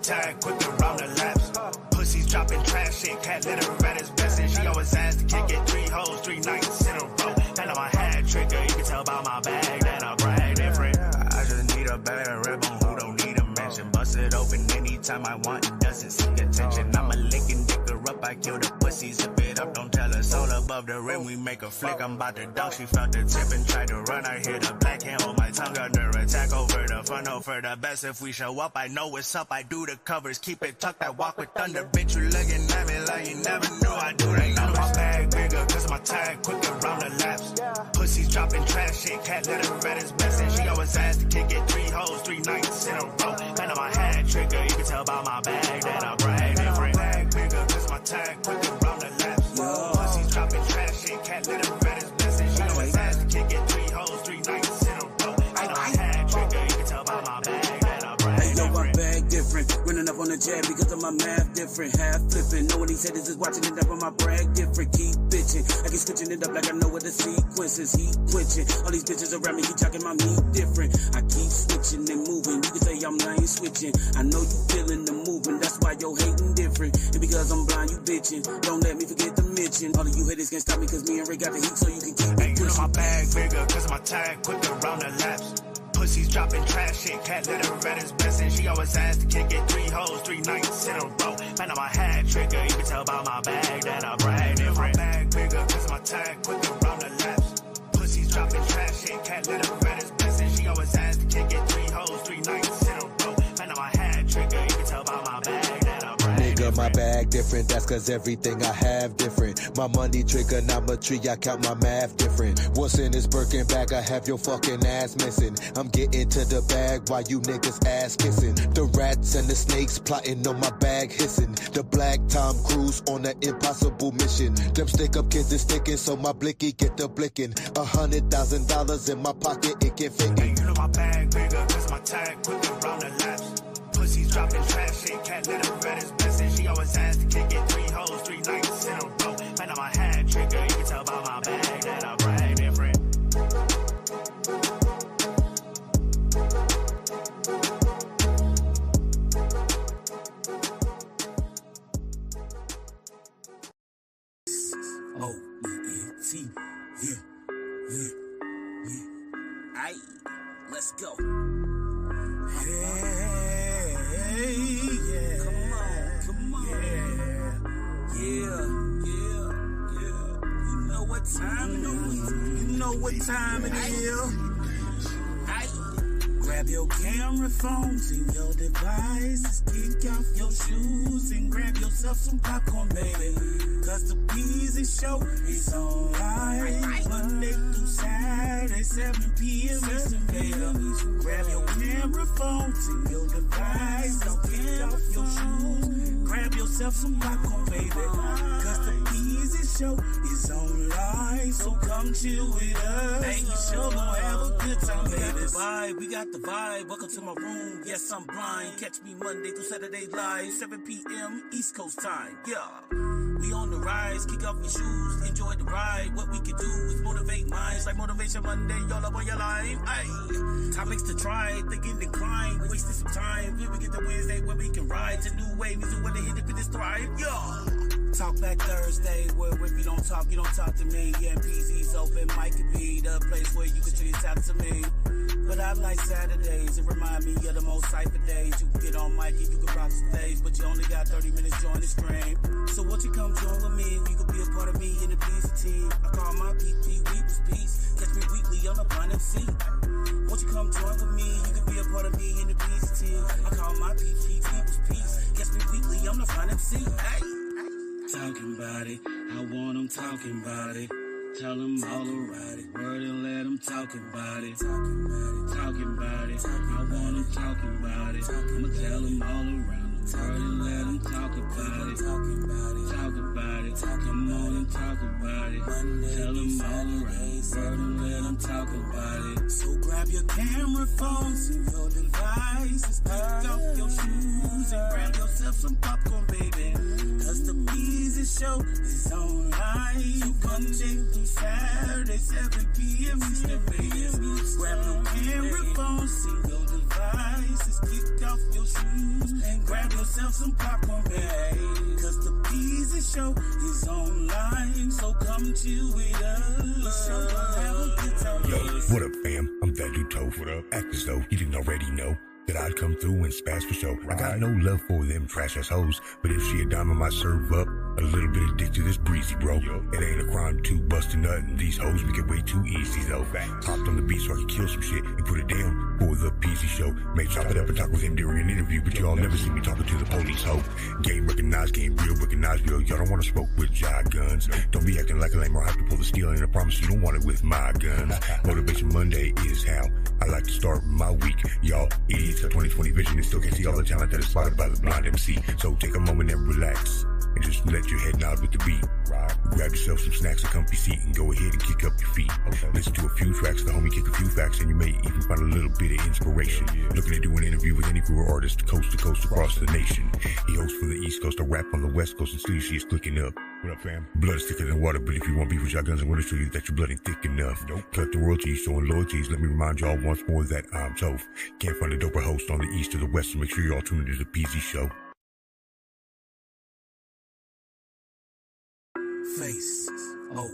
tag, quick around the laps. Pussies dropping trash shit, cat litter at his best, and she always asked to kick it 3 hoes, 3 nights in a row. And I'm a hat trigger, you can tell by my bag that I brag different. I just need a bad ribbon who don't need a mention. Bust it open anytime I want, it doesn't seek attention. I'm a licking dicker up, I kill the pussy, zip it up, don't tell us all above the rim. We make a flick, I'm about to dunk. She felt the tip and tried to run. I hear the black hand hold my tongue under attack over the fun, hope for the best. If we show up, I know what's up. I do the covers, keep it tucked. I walk with thunder, bitch. You looking at me like you never knew I do that. Know my bag bigger, cause my tag quick around the laps. Pussies dropping trash shit, cat litter at his best, and she always asked to kick it 3 hoes, 3 nights in a row. And I'm a hat trigger, you can tell by my bag that I brag different. Bag bigger, cause my tag quick around the laps. Pussies dropping trash shit, cat litter at his best, and she always asked to kick it 3 hoes, 3 nights in a row. And I'm a hat trigger, you can tell by my bag that I brag different. My bag different, running up on the jab because of my math different, half flipping. Know what he said is watching it up on my brag different. Keep bitching, I keep switching it up like I know what the sequence is. Heat quenching, all these bitches around me keep talking my meat different. I keep switching and moving. You can say I'm lane switching. I know you feeling the moving, that's why you're hating different. And because I'm blind, you bitching. Don't let me forget to mention. All of you haters can't stop me cause me and Ray got the heat, so you can keep it. You know my bag bigger cause my tag quick around the laps. Pussies dropping trash shit, cat litter at his best, and she always asked to kick it 3 hoes, 3 nights in a row. And I'm a hat trigger, you can tell by my bag that I brag different. My bag bigger cause my tag quick around the laps. Pussies dropping trash shit, cat litter at his best, and she always asked to kick it 3 hoes, 3 nights in a row. And I'm a hat trigger, you can tell by my bag that I brag different. My bag different, that's cause everything I have different. My money trigger, not my tree, I count my math different. What's in this Birkin bag, I have your fucking ass missing. I'm getting to the bag while you niggas ass kissing. The rats and the snakes plotting on my bag hissing. The black Tom Cruise on an impossible mission. Them stick up kids is sticking, so my blicky get the blicking. $100,000 in my pocket, it can fit. And you know my bag bigger, cause my tag quick around the laps. Pussies dropping trash shit, cat litter at his best, and she always asked to kick it 3 hoes, 3 nights in a row. And I'm a hat trigger, you can tell by my bag that I brag different. O-E-N-T, yeah. Aye, let's go. Hey, yeah. Come on. Yeah. You know what time it is. You know what time it is. Aye. Grab your camera phones and your devices. Kick off your shoes and grab yourself some popcorn, baby. Cause the Peasy Show is online. Monday through Saturday, 7 p.m. Eastern, baby. Grab your camera phones and your devices. Kick off your shoes. Grab yourself some popcorn, baby. Cause the Peasy Show is online. So come chill with us. Hey, you sure gonna have a good time, baby. We got the vibe. Welcome to my room. Yes, I'm blind. Catch me Monday through Saturday live, 7 p.m. East Coast time. Yeah. We on the rise, kick off your shoes, enjoy the ride. What we can do is motivate minds like Motivation Monday, y'all up on your line. Ayy, topics to try, thinking decline, wasting some time. Then we get to Wednesday where we can ride to new way, music where the independence thrive. Yeah. Talk back Thursday, where if you don't talk to me. Yeah, PZ's open, mic could be the place where you can chit out to me. But I like Saturdays, it remind me of the most cypher days. You can get on mic and you can rock the stage, but you only got 30 minutes, join the stream. So won't you come join with me, you could be a part of me in the PZ team. I call my PP, we was peace. Catch me weekly on the Blind MC. Won't you come join with me, you could be a part of me in the PZ team. I call my PP, we was peace. Catch me weekly on the Blind MC. Hey. Talking about it, I want them talking about it. Tell them all around it, word and let them talking about it. Talking about it, I want them talking about it. I'ma tell them all around it, word and let them talk about it. Talk about it, come on and talk about it. Tell them all around it, word and let them talk about it. So grab your camera phones and your devices. Pick up your shoes and grab yourself some popcorn, baby. Cause the Peasy Show is online. You come check through Saturday, 7 p.m. Eastern, baby. Grab your camera phone, see your device. devices. Kick off your shoes and grab yourself some popcorn, babe. Cause the Peasy Show is online, so come chill with us. Have a good time. Yo, what up, fam? I'm that dude Toph. What up? Act as though you didn't already know that I'd come through and spaz for show. I got no love for them trash ass hoes, but if she a dime, I might serve up a little bit of dick to this breezy, bro. It ain't a crime to bust a nut, and these hoes make it way too easy, though. Hopped on the beat so I could kill some shit and put it down for the Peasy Show. May chop it up and talk with him during an interview, but y'all never see me talking to the police, ho. Game recognized, game real, recognized real. Y'all don't want to smoke with Gunz. Don't be acting like a lame or have to pull the steel, and I promise you don't want it with my guns. Motivation Monday is how I like to start my week. Y'all idiots got 20/20 vision and still can't see all the talent that is spotted by the blind MC. So take a moment and relax and just let your head nod with the beat. Grab yourself some snacks, a comfy seat, and go ahead and kick up your feet. Listen to a few tracks, the homie kick a few facts, and you may even find a little bit of inspiration. Looking to do an interview with any crew or artist coast to coast across the nation. He hosts from the East Coast, I rap on the West Coast, and still she is clicking up. What up, fam? Blood is thicker than water, but if you want beef with Gunz, I'm gonna show you that your blood ain't thick enough. Cut the royalties, showing loyalties. Let me remind y'all once more that I'm Toph. Can't find a doper host on the East or the West, so make sure y'all tune into the Peasy Show. Face. Oh,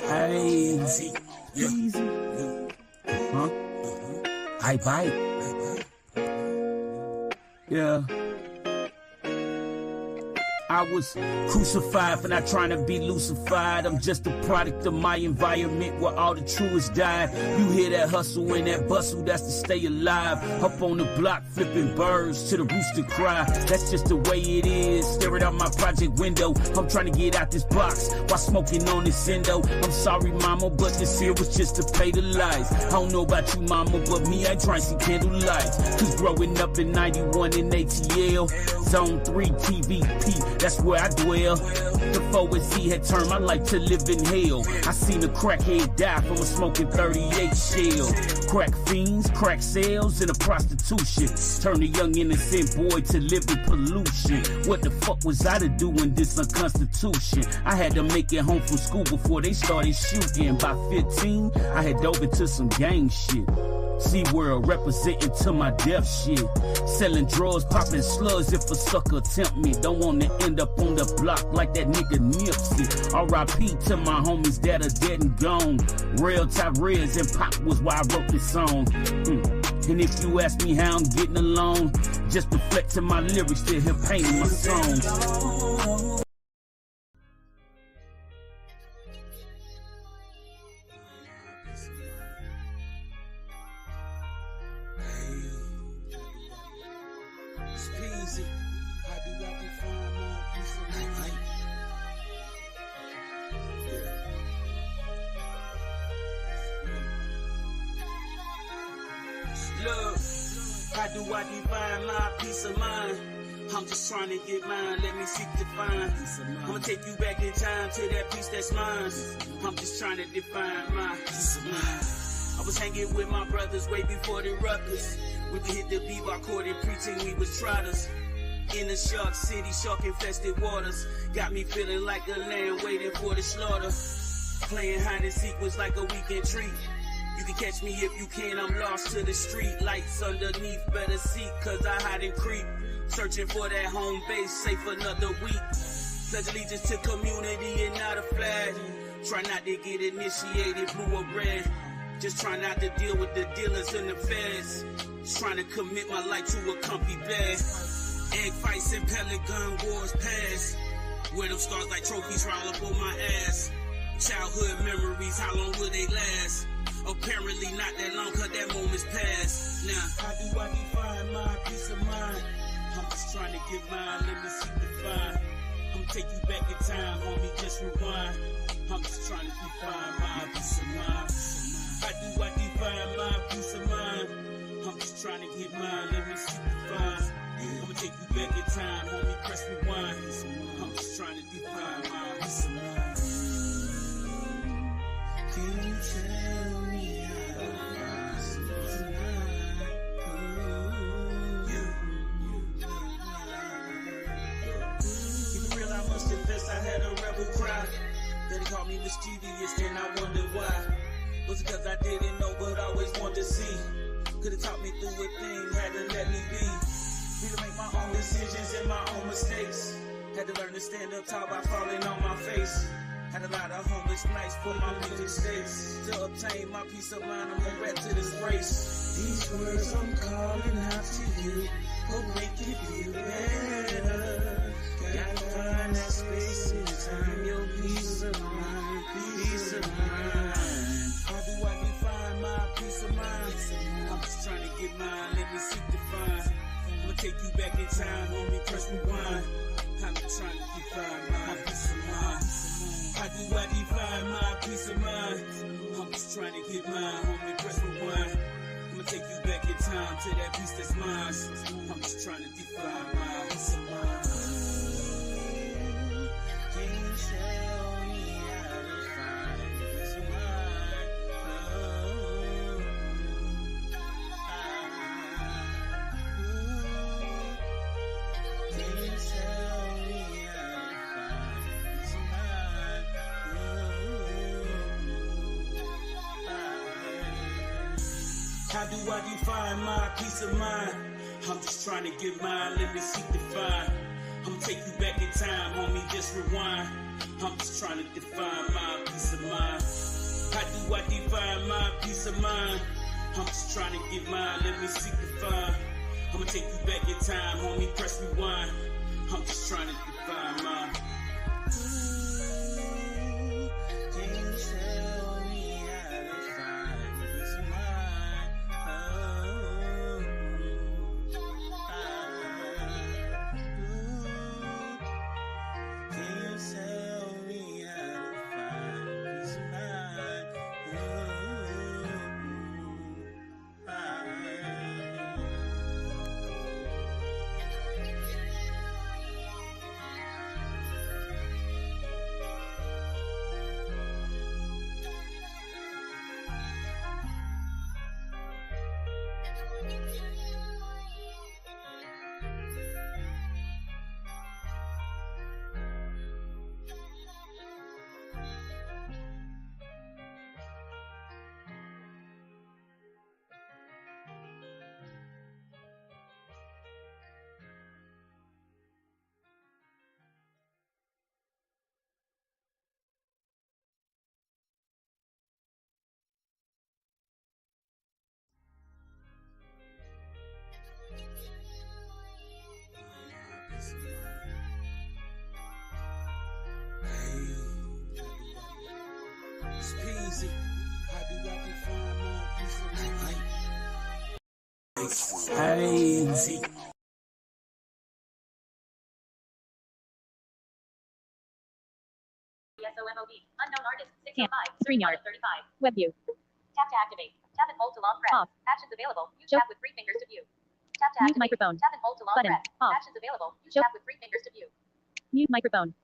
Hey, easy. Huh? I bite. Yeah. I was crucified for not trying to be lucified. I'm just a product of my environment where all the truest died. You hear that hustle and that bustle, that's to stay alive. Up on the block, flipping birds to the rooster cry. That's just the way it is. Staring out my project window. I'm trying to get out this box while smoking on this endo. I'm sorry, mama, but this here was just to pay the lights. I don't know about you, mama, but me, I try to see candlelights. Cause growing up in 91 in ATL, Zone 3 TVP. That's where I dwell. The 4C had turned my life to live in hell. I seen a crackhead die from a smoking 38 shell. Crack fiends, crack sales, and a prostitution. Turn a young innocent boy to live in pollution. What the fuck was I to do in this unconstitution? I had to make it home from school before they started shooting. By 15, I had dove into some gang shit. SeaWorld representing to my death shit. Selling drugs, popping slugs if a sucker tempt me. Don't wanna end up on the block like that nigga Nipsey. R.I.P. to my homies that are dead and gone. Real top Reds and Pop was why I wrote this song. And if you ask me how I'm getting along, just reflecting my lyrics to him painting my songs. Look, how do I define my peace of mind? I'm just trying to get mine, let me seek to find. I'ma take you back in time to that peace that's mine. I'm just trying to define my peace of mind. I was hanging with my brothers way before the ruckus. We hit the b-bar court and preaching we was trotters. In the shark city, shark infested waters. Got me feeling like a lamb waiting for the slaughter. Playing hide and seek was like a weekend treat. You can catch me if you can, I'm lost to the street. Lights underneath, better seek, cause I hide and creep. Searching for that home base, safe another week. Pledge allegiance to community and not a flag. Try not to get initiated, blue or red. Just try not to deal with the dealers and the feds. Just trying to commit my life to a comfy bed. Egg fights and pellet gun wars past. Wear them scars like trophies roll up on my ass. Childhood memories, how long will they last? Apparently not that long, cause that moment's past. Now, how do I define my peace of mind? I'm just trying to get mine, let me see the fine. I'm take you back in time, homie, just rewind. I'm just trying to define my peace of mind. How do I define my peace of mind? I'm just trying to get mine, let me see the fine. I'ma take you back in time, homie, press rewind. I'm just trying to define my peace of mind. Can you tell me how to keep it real, I must confess I had a rebel cry. They called me mischievous and I wondered why. Was it cause I didn't know but always wanted to see? Could've taught me through a thing, had to let me be. Free to make my own decisions and my own mistakes. Had to learn to stand up tall by falling on my face. Had a lot of homeless nights for my music states. To obtain my peace of mind, I'm gonna rap to this race. These words I'm calling out to you will make you feel better. Gotta find that space in time, your peace of mind, peace of mind. How do I define my peace of mind? I'm just trying to get mine, let me seek to find. I'ma take you back in time, homie, press rewind. I'm trying to define my peace of mind. How do I define my peace of mind? I'm just trying to get mine, homie, press rewind. I'ma take you back in time to that peace that's mine. I'm just trying to define my peace of mind. Can you tell me how to find peace of mind? Can you tell me how to find peace of mind? How do I define my peace of mind? I'm just trying to get mine, let me seek to find. I'ma take you back in time, homie, just rewind. I'm just trying to define my peace of mind. How do I define my peace of mind? I'm just trying to get mine, let me seek to find. I'ma take you back in time, homie, press rewind. I'm just trying to define mine. Can you tell me how to find peace of mind? It's peasy. How do I define my peace of mind? Hazy. SOMOB. Unknown artist. 605. StreamYard. 35. WebView. Tap to activate. Tap and hold to long press. Off. Actions available. Use tap with 3 fingers to view. Tap to activate. Mute microphone. Tap and hold to long button. Press. Off. Actions available. Use tap with 3 fingers to view. Mute microphone.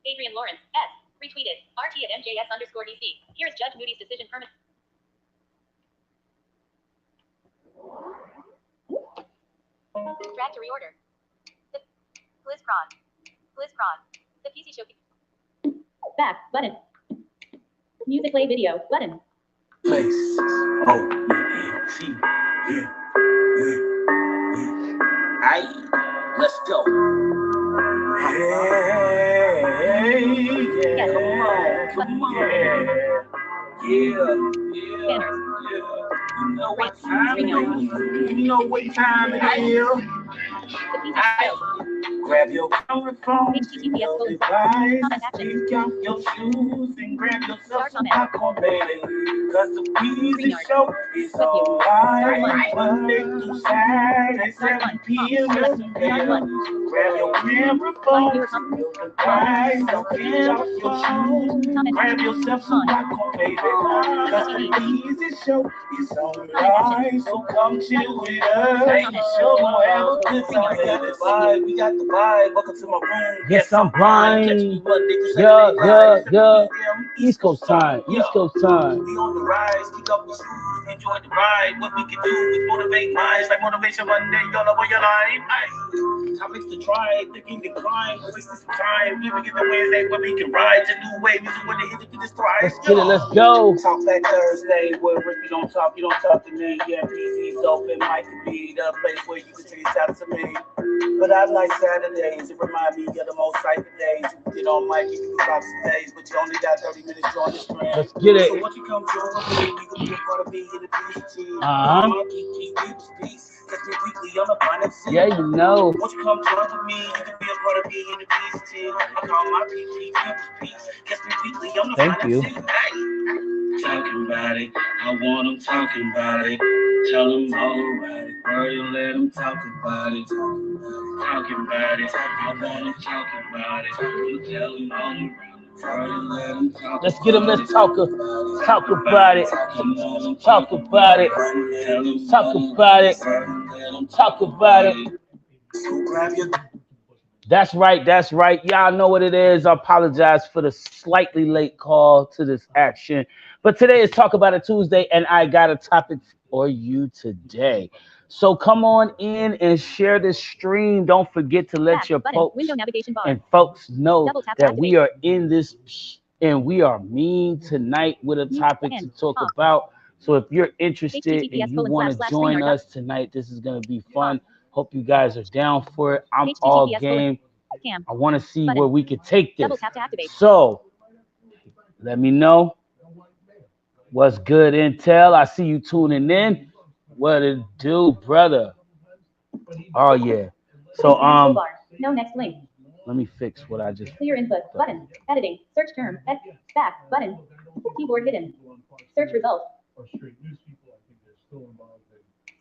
Adrian Lawrence, S. Retweeted. RT at MJS_DC. Here's Judge Moody's decision permanent. Drag to reorder. BlizzCron. The PC show. Back button. Music play video button. Place. Oh, yeah. Aight, let's go. Hey, yeah. Come on. Yeah. Banners. You know what time it is. You know what time it is. Grab your camera phone, your device, take off your shoes and grab yourself some popcorn, baby. Cause the Peasy Show is alright. Monday through Saturday, 7 p.m. Grab your camera phone, your device, take off your shoes, grab yourself some popcorn, baby. Cause the Peasy Show is alright. So come chill with us. Hey, the show gonna have a good time. We got the vibe, vibe. Welcome to my room. Yes, I'm blind. Yeah. East Coast time. East Coast time. We on the rise, kick up the shoes, enjoy the ride. What we can do is motivate minds, like motivation Monday, y'all over your life. Topics to try, thinking to climb, wasting some time. We get the Wednesday where we can ride to new way, music with the hit to this thrive. Let's get it, let's go. Talk back Thursday, where if you don't talk to me. Yeah, PC's open, might be the place where you can chase out to me. But I like Saturdays, it remind me of the most cypher days. You get on mic, you can drop some days, but you only got 30 minutes on the stream. Let's get it. So once you come join with me, you can be a part of me in the PCT. Peace. Catch me weekly on the Fun MC. Yeah, you know. Once you come join with me, you can be a part of me in the PCT. I call my peace. Catch me weekly on the Thank Fun you. MC. Talking about it, I want them talking about it. Tell them all about it, bro, you let them talk about it. Talking about it, I want them talking about it. You tell them all around it, bro, you let them talk about it. Let's get him, let's talk about it. Talk about it. Talk about it. Talk about it. So grab your That's right. Y'all know what it is. I apologize for the slightly late call to this action. But today is Talk About It Tuesday, and I got a topic for you today. So come on in and share this stream. Don't forget to let your folks window navigation bar. and folks know Double tap to that we activate. are in this and we are mean tonight with a topic to talk about. So if you're interested and you want to join us tonight, this is going to be fun. Hope you guys are down for it. I'm all game. Cam. I want to see Button. where we can take this. Double tap to activate. So let me know what's good, Intel. I see you tuning in. What it do, brother? Oh yeah. So Toolbar. No next link. let me fix what I just. Clear input button. Editing. Search term. Back button. Keyboard hidden. Search results.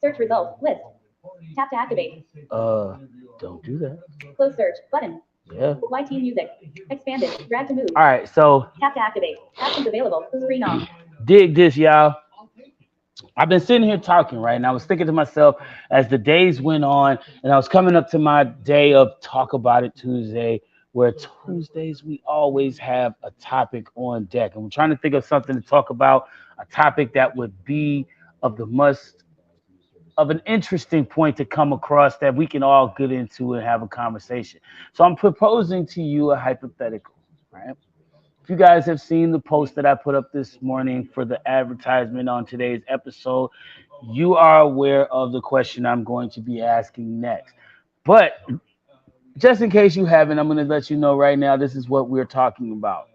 Search results. List. Tap to activate. Don't do that. Close search button. Yeah. YT music. Expanded. Drag to move. All right. So Tap to activate. Actions available. Screen on. dig this, y'all. I've been sitting here talking, right? And I was thinking to myself as the days went on, and I was coming up to my day of Talk About It Tuesday, where Tuesdays we always have a topic on deck. And we're trying to think of something to talk about, a topic that would be of an interesting point to come across that we can all get into and have a conversation. So I'm proposing to you a hypothetical, right? If you guys have seen the post that I put up this morning for the advertisement on today's episode, you are aware of the question I'm going to be asking next. But just in case you haven't, I'm going to let you know right now, this is what we're talking about.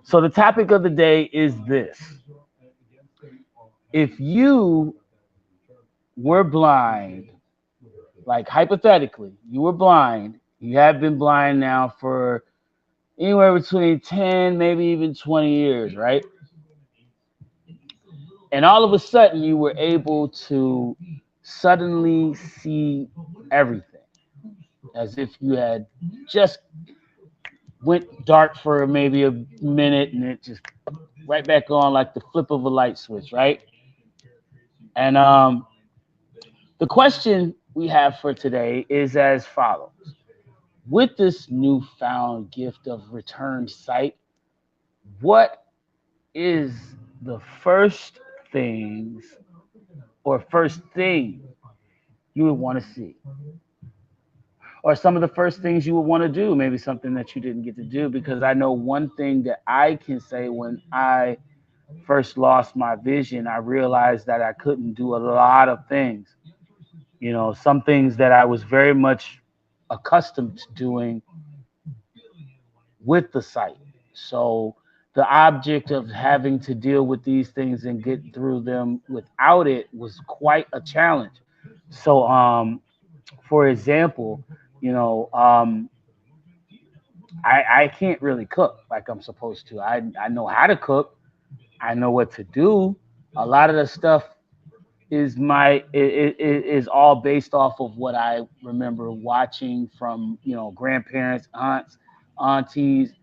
So the topic of the day is this. If you were blind, like hypothetically, you were blind, you have been blind now for anywhere between 10, maybe even 20 years, right? And all of a sudden, you were able to suddenly see everything, as if you had just went dark for maybe a minute and it just right back on like the flip of a light switch, right? And the question we have for today is as follows. With this newfound gift of return sight, what is the first things or first thing you would want to see? Or some of the first things you would want to do, maybe something that you didn't get to do, because I know one thing that I can say when I first lost my vision, I realized that I couldn't do a lot of things. You know, some things that I was very much accustomed to doing with the sight. So the object of having to deal with these things and get through them without it was quite a challenge. So for example, you know, I can't really cook like I'm supposed to. I know how to cook. I know what to do. A lot of the stuff is all based off of what I remember watching from, you know, grandparents, aunts, aunties,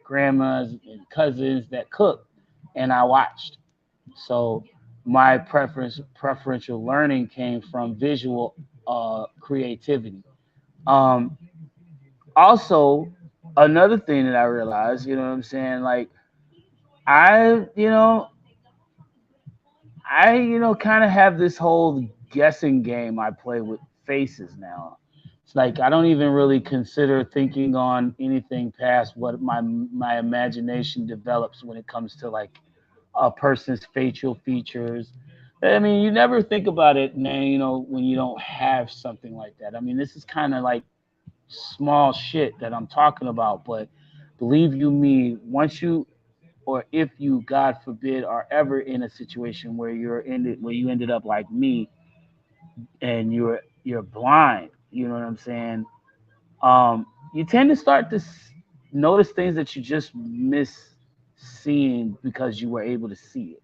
grandmas, and cousins that cooked, and I watched. So my preferential learning came from visual creativity. Um, also, another thing that I realized, you know what I'm saying? Like, I, you know, kind of have this whole guessing game I play with faces now. It's like I don't even really consider thinking on anything past what my imagination develops when it comes to like a person's facial features. I mean, you never think about it, man, when you don't have something like that. I mean, this is kind of like small shit that I'm talking about, but believe you me, once you or if you, God forbid, are ever in a situation where you ended up like me and you're blind, you know what I'm saying? You tend to start to notice things that you just miss seeing because you were able to see it.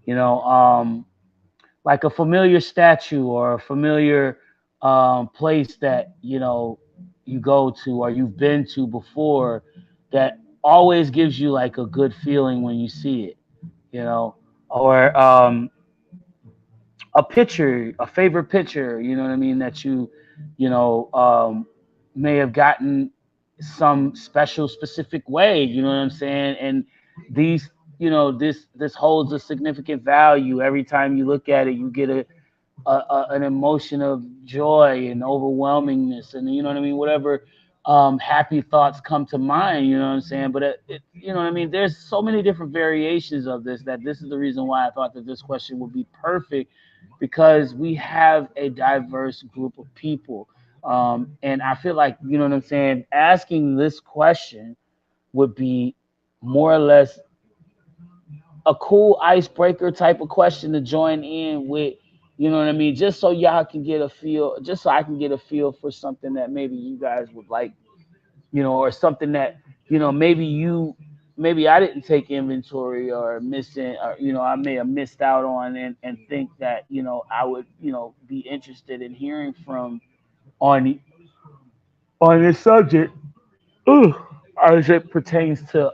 You know, like a familiar statue or a familiar place that you go to or you've been to before that always gives you like a good feeling when you see it, or a picture, a favorite picture, you know what I mean, that you know, may have gotten some special specific way, you know what I'm saying? And these, this holds a significant value. Every time you look at it, you get an emotion of joy and overwhelmingness, and you know what I mean, whatever happy thoughts come to mind, you know what I'm saying. But you know what I mean, there's so many different variations of this that this is the reason why I thought that this question would be perfect, because we have a diverse group of people, and I feel like, you know what I'm saying, asking this question would be more or less a cool icebreaker type of question to join in with, you know what I mean? Just so y'all can get a feel, just so I can get a feel for something that maybe you guys would like, or something that, maybe I didn't take inventory or missing, or, I may have missed out on, and think that, I would, be interested in hearing from on, on this subject, ugh, as it pertains to,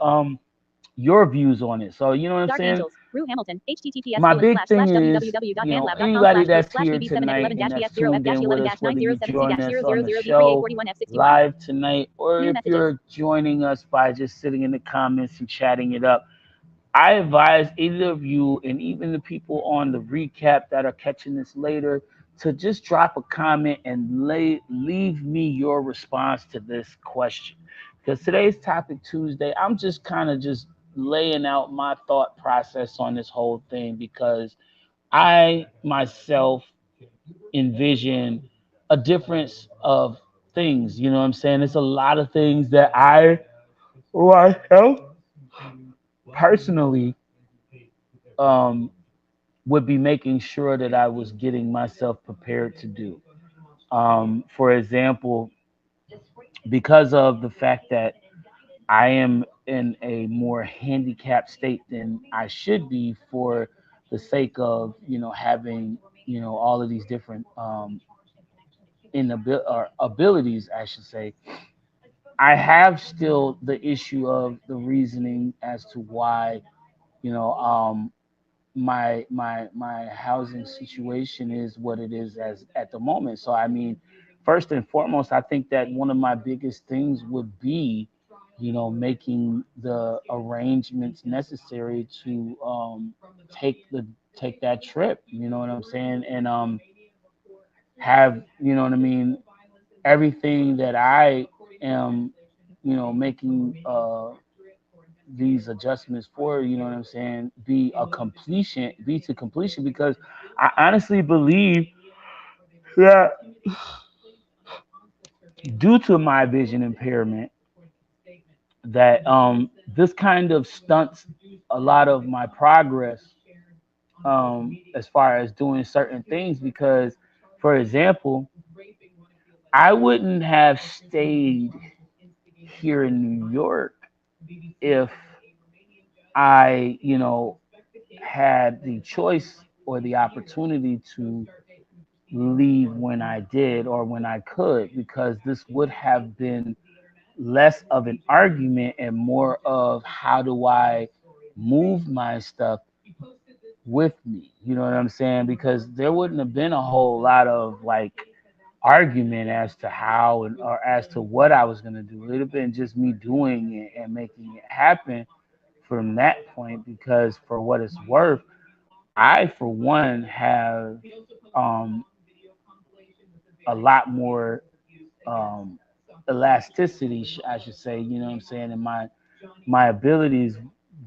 your views on it. So, you know what I'm Dark saying? Angels, Rue Hamilton, https My colon big slash slash thing is, www.fanlab.com anybody slash group that's slash here bb7 at tonight 11 and dash that's bf 0 f tuned dash in with 11 us, dash whether you 9076 join dash us 000 on the b 38 show 41 f 61. live tonight, or New if messages. you're joining us by just sitting in the comments and chatting it up, I advise either of you and even the people on the recap that are catching this later to just drop a comment and leave me your response to this question. Because today's topic Tuesday, I'm just kind of just laying out my thought process on this whole thing, because I myself envision a difference of things. You know what I'm saying? There's a lot of things that I myself personally um, would be making sure that I was getting myself prepared to do. For example, because of the fact that I am in a more handicapped state than I should be, for the sake of having all of these different or abilities, I should say. I have still the issue of the reasoning as to why my housing situation is what it is as at the moment. So I mean, first and foremost, I think that one of my biggest things would be, making the arrangements necessary to take that trip. You know what I'm saying? And have, what I mean, everything that I am, making these adjustments for, you know what I'm saying, be to completion, because I honestly believe that due to my vision impairment, that this kind of stunts a lot of my progress, as far as doing certain things, because for example, I wouldn't have stayed here in New York if I, had the choice or the opportunity to leave when I did or when I could, because this would have been less of an argument and more of how do I move my stuff with me. You know what I'm saying? Because there wouldn't have been a whole lot of like argument as to how and or as to what I was gonna do. It would have been just me doing it and making it happen from that point. Because for what it's worth, I for one have um, a lot more um, elasticity, I should say. You know what I'm saying? In my abilities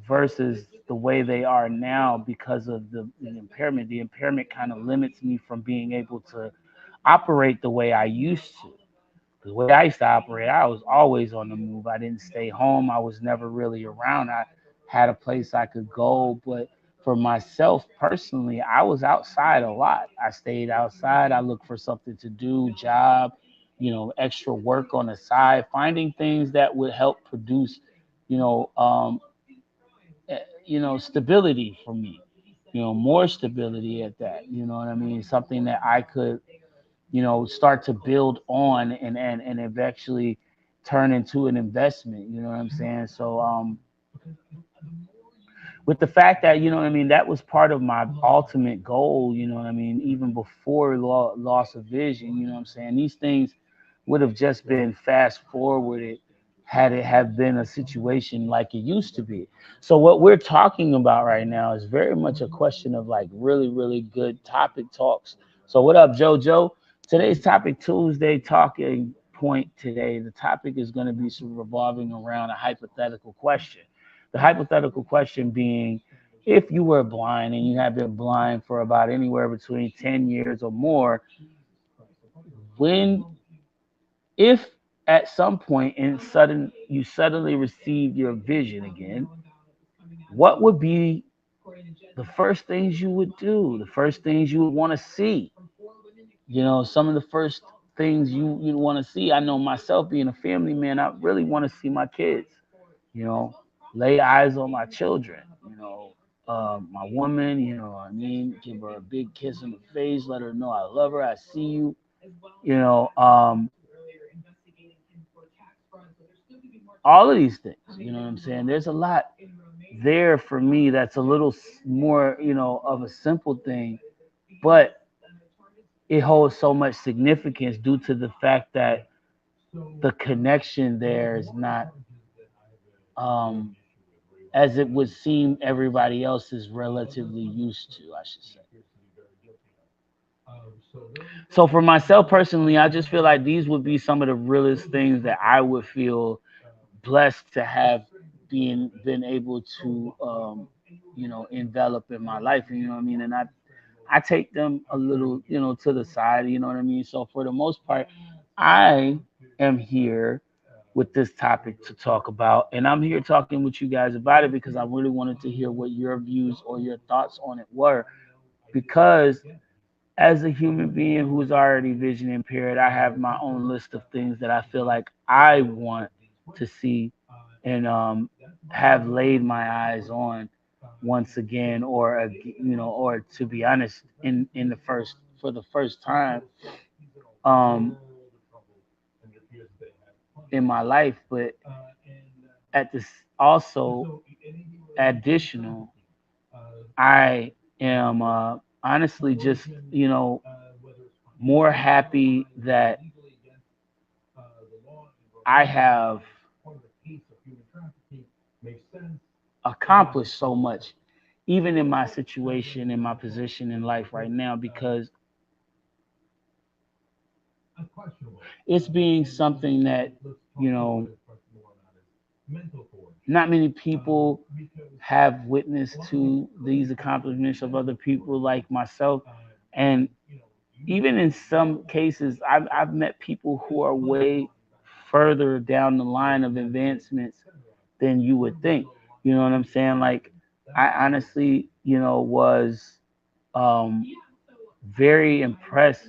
versus the way they are now because of the impairment. The impairment kind of limits me from being able to operate the way I used to. The way I used to operate, I was always on the move. I didn't stay home. I was never really around. I had a place I could go, but for myself personally, I was outside a lot. I stayed outside. I looked for something to do, job, extra work on the side, finding things that would help produce, you know, um, stability for me. More stability at that. You know what I mean? Something that I could start to build on and eventually turn into an investment. You know what I'm saying? So with the fact that what I mean, that was part of my ultimate goal. You know what I mean? Even before loss of vision. You know what I'm saying? These things would have just been fast forwarded had it have been a situation like it used to be. So what we're talking about right now is very much a question of like really, really good topic talks. So what up, JoJo? Today's topic, Tuesday talking point today. The topic is going to be revolving around a hypothetical question. The hypothetical question being, if you were blind and you have been blind for about anywhere between 10 years or more, when if at some point you suddenly received your vision again, what would be the first things you would do, the first things you would want to see? Some of the first things you'd want to see. I know myself being a family man, I really want to see my kids, you know, lay eyes on my children, my woman, what I mean, give her a big kiss in the face, let her know I love her, I see you, you know, um, all of these things, you know what I'm saying? There's a lot there for me that's a little more, of a simple thing, but it holds so much significance due to the fact that the connection there is not um, as it would seem everybody else is relatively used to, I should say. So for myself personally, I just feel like these would be some of the realest things that I would feel blessed to have been able to envelop in my life. You know what I mean? And I take them a little, to the side, you know what I mean? So for the most part, I am here with this topic to talk about. And I'm here talking with you guys about it because I really wanted to hear what your views or your thoughts on it were. Because as a human being who's already vision impaired, I have my own list of things that I feel like I want to see and have laid my eyes on once again, or or to be honest, in the first for the first time um, in my life. But at this also additional, I am honestly just more happy that I have accomplished so much, even in my situation, in my position in life right now, because it's being something that, you know, not many people have witnessed to these accomplishments of other people like myself. And even in some cases, I've met people who are way further down the line of advancements than you would think. You know what I'm saying? Like, I honestly, was um, very impressed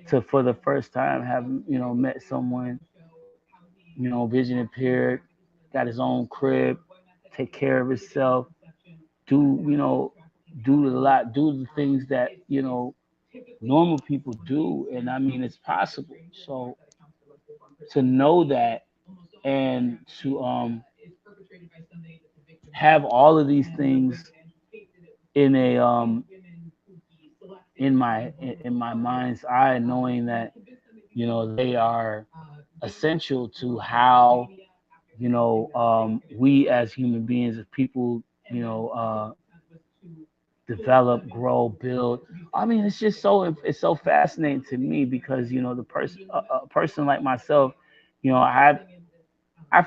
to, for the first time, have, met someone, vision impaired, got his own crib, take care of himself, do, do the things that, normal people do. And I mean, it's possible. So to know that and to have all of these things in a in my mind's eye, knowing that You know, they are essential to how, we as human beings, as people, develop, grow, build. I mean, it's so fascinating to me because a person like myself, I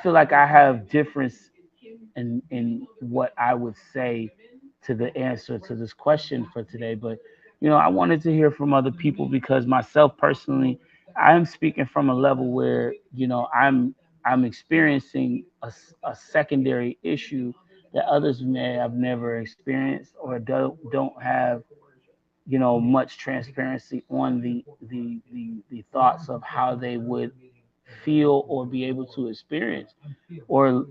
feel like I have difference in what I would say to the answer to this question for today. But I wanted to hear from other people because myself personally, I am speaking from a level where I'm experiencing a secondary issue that others may have never experienced or don't have much transparency on the thoughts of how they would feel or be able to experience or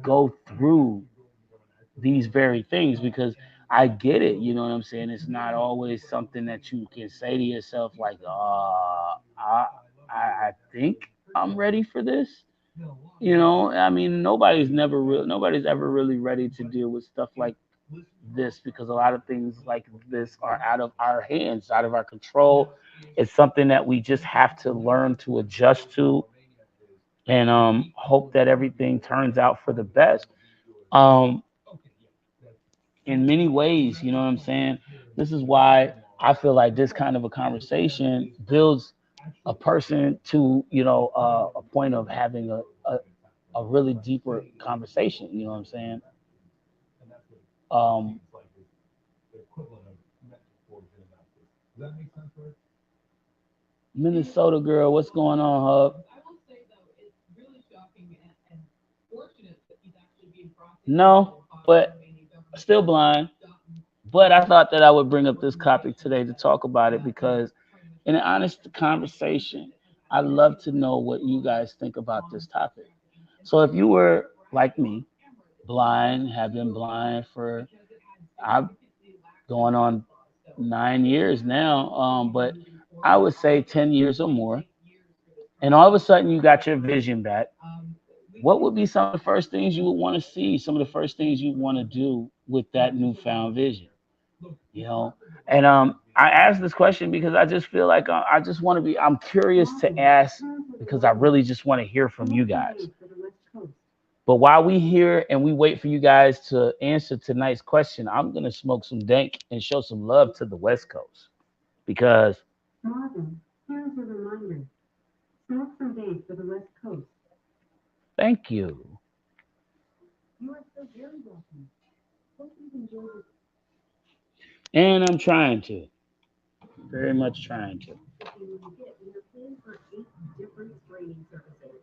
go through these very things because I get it, you know what I'm saying? It's not always something that you can say to yourself like, I think I'm ready for this. I mean, nobody's ever really ready to deal with stuff like this because a lot of things like this are out of our hands, out of our control. It's something that we just have to learn to adjust to and hope that everything turns out for the best. Um, in many ways, you know what I'm saying? This is why I feel like this kind of a conversation builds a person to, a point of having a really deeper conversation. You know what I'm saying? Um, Minnesota girl, what's going on, Hub? No, but still blind. But I thought that I would bring up this topic today to talk about it because, in an honest conversation, I'd love to know what you guys think about this topic. So, if you were like me, blind, have been blind for I've going on 9 years now, but I would say 10 years or more, and all of a sudden you got your vision back. What would be some of the first things you would want to see? Some of the first things you want to do with that newfound vision? you know and I ask this question because I just feel like I just want to be I'm curious to ask because I really just want to hear from you guys. But while we hear and we wait for you guys to answer tonight's question, I'm going to smoke some dank and show some love to the West Coast because Marvin, here's a reminder. Smoke some days for the West Coast. thank you. You are so very welcome. Hope you enjoy this. And I'm trying to, very much trying to. We are paying for 8 different streaming services.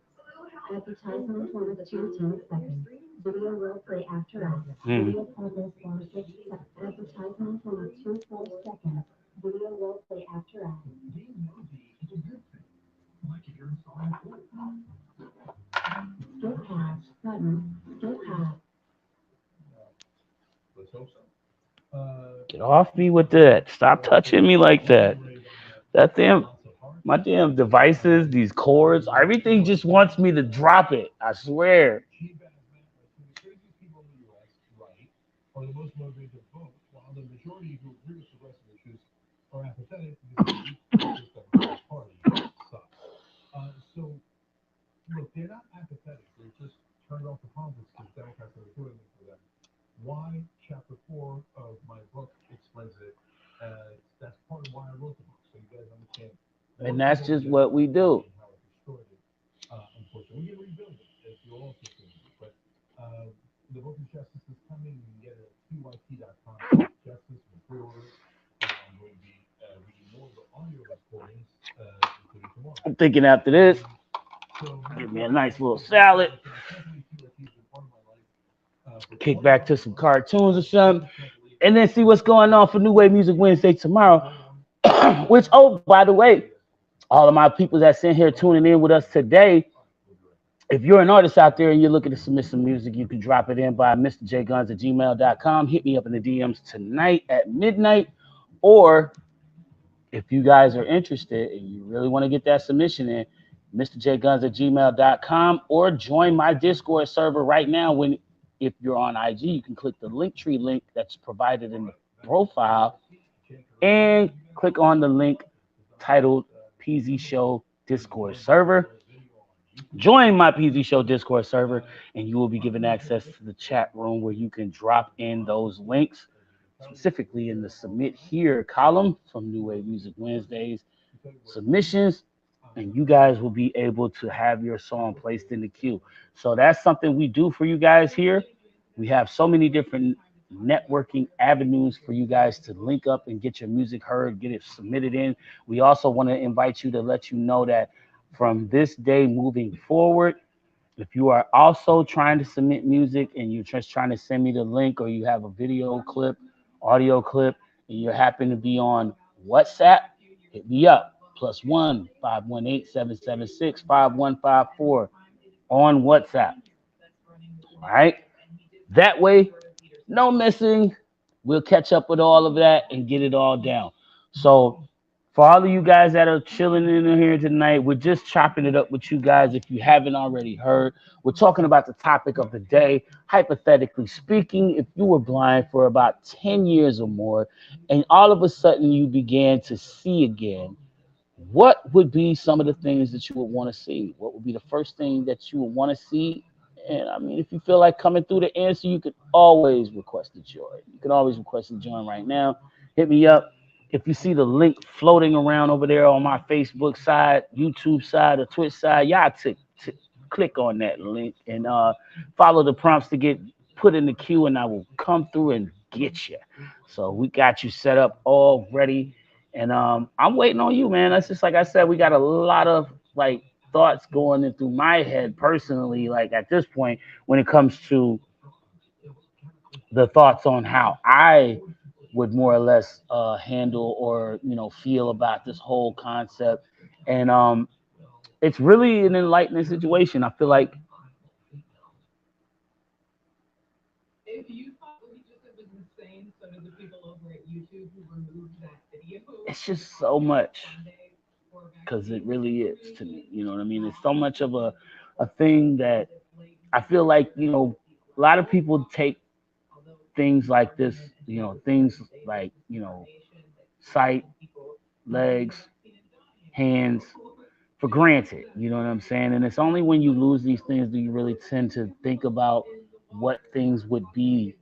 Advertisement for the 2 10 seconds. Video will play after ads. Video progress for 6 seconds. Advertisement for 2 full seconds. Video will play after ads. Skip past button. Skip past. Get off me with that. Stop touching me like that. That damn, my damn devices, these cords, everything just wants me to drop it. I swear. And that's just what we do. I'm thinking after this, give me a nice little salad, kick back to some cartoons or something, and then see what's going on for New Wave Music Wednesday tomorrow. Which, oh, by the way, all of my people that's in here tuning in with us today, if you're an artist out there and you're looking to submit some music, you can drop it in by mrjguns@gmail.com. Hit me up in the DMs tonight at midnight. Or if you guys are interested and you really want to get that submission in, mrjguns@gmail.com, or join my Discord server right now. If you're on IG, you can click the Linktree link that's provided in the profile and click on the link titled PZ Show Discord server. Join my PZ Show Discord server, and you will be given access to the chat room where you can drop in those links, specifically in the Submit Here column from New Wave Music Wednesdays submissions, and you guys will be able to have your song placed in the queue. So that's something we do for you guys here. We have so many different networking avenues for you guys to link up and get your music heard, get it submitted in. We also want to invite you to let you know that from this day moving forward, if you are also trying to submit music and you're just trying to send me the link, or you have a video clip, audio clip, and you happen to be on WhatsApp, hit me up. +1 518 776 5154 on WhatsApp. All right. That way, no missing. We'll catch up with all of that and get it all down. So, for all of you guys that are chilling in here tonight, we're just chopping it up with you guys. If you haven't already heard, we're talking about the topic of the day. Hypothetically speaking, if you were blind for about 10 years or more, and all of a sudden you began to see again, what would be some of the things that you would want to see? What would be the first thing that you would want to see? And I mean, if you feel like coming through the answer, you could always request a join. You can always request a join right now. Hit me up. If you see the link floating around over there on my Facebook side, YouTube side, or Twitch side, y'all click on that link and follow the prompts to get put in the queue, and I will come through and get you. So we got you set up already. And I'm waiting on you, man. That's just like I said, we got a lot of like thoughts going in through my head personally, like at this point, when it comes to the thoughts on how I would more or less handle or feel about this whole concept. And it's really an enlightening situation. I feel like it's just so much, because it really is to me. You know what I mean? It's so much of a thing that I feel like, a lot of people take things like this, things like, sight, legs, hands for granted. You know what I'm saying? And it's only when you lose these things do you really tend to think about what things would be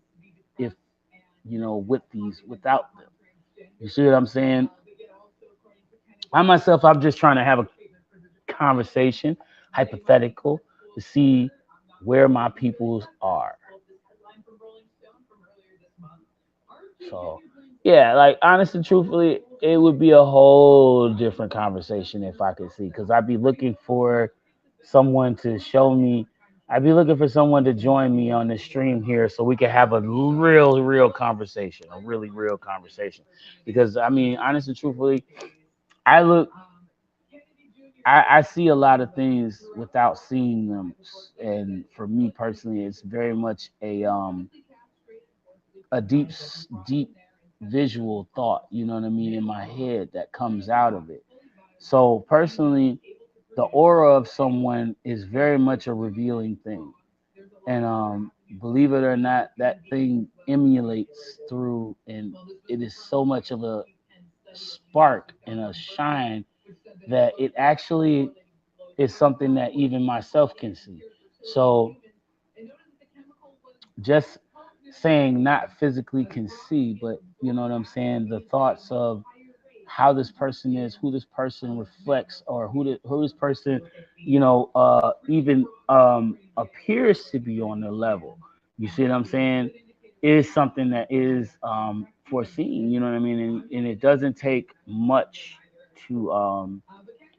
if, without them. You see what I'm saying? I'm just trying to have a conversation, hypothetical, to see where my peoples are. So, yeah, like honestly, truthfully, it would be a whole different conversation if I could see, because I'd be looking for someone to show me. I'd be looking for someone to join me on the stream here so we can have a real conversation, a really real conversation. Because I mean, honestly, truthfully, I look, I see a lot of things without seeing them, and for me personally, it's very much a deep visual thought. You know what I mean, in my head that comes out of it. So personally, the aura of someone is very much a revealing thing, and believe it or not, that thing emulates through, and it is so much of a spark and a shine that it actually is something that even myself can see. So just saying not physically can see, but you know what I'm saying, the thoughts of how this person is, who this person reflects, or who this person, even appears to be on the level. You see what I'm saying? Is something that is foreseen. You know what I mean? And it doesn't take much to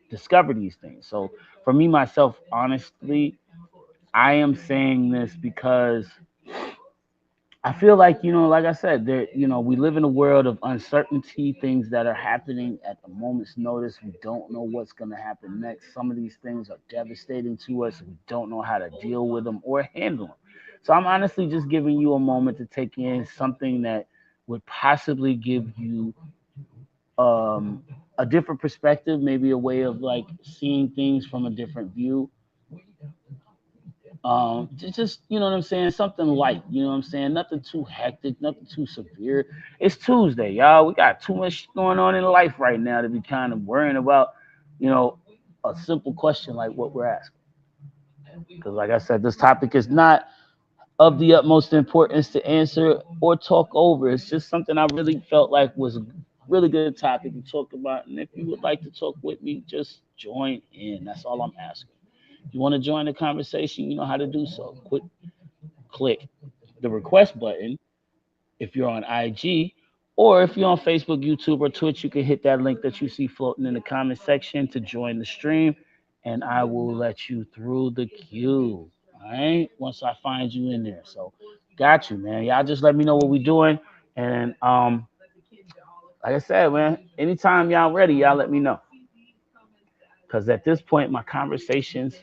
discover these things. So for me myself, honestly, I am saying this because I feel like, like I said, we live in a world of uncertainty, things that are happening at a moment's notice. We don't know what's going to happen next. Some of these things are devastating to us. We don't know how to deal with them or handle them. So I'm honestly just giving you a moment to take in something that would possibly give you a different perspective, maybe a way of like seeing things from a different view. Just you know what I'm saying, something light, you know what I'm saying, nothing too hectic, nothing too severe. It's Tuesday, y'all. We got too much going on in life right now to be kind of worrying about, you know, a simple question like what we're asking. Because, like I said, this topic is not of the utmost importance to answer or talk over. It's just something I really felt like was a really good topic to talk about. And if you would like to talk with me, just join in. That's all I'm asking. If you want to join the conversation, you know how to do so. Click the request button if you're on IG, or if you're on Facebook, YouTube, or Twitch, you can hit that link that you see floating in the comment section to join the stream, and I will let you through the queue. All right, once I find you in there. So, got you, man. Y'all just let me know what we're doing, and like I said, man, anytime y'all ready, y'all let me know. Because at this point, my conversations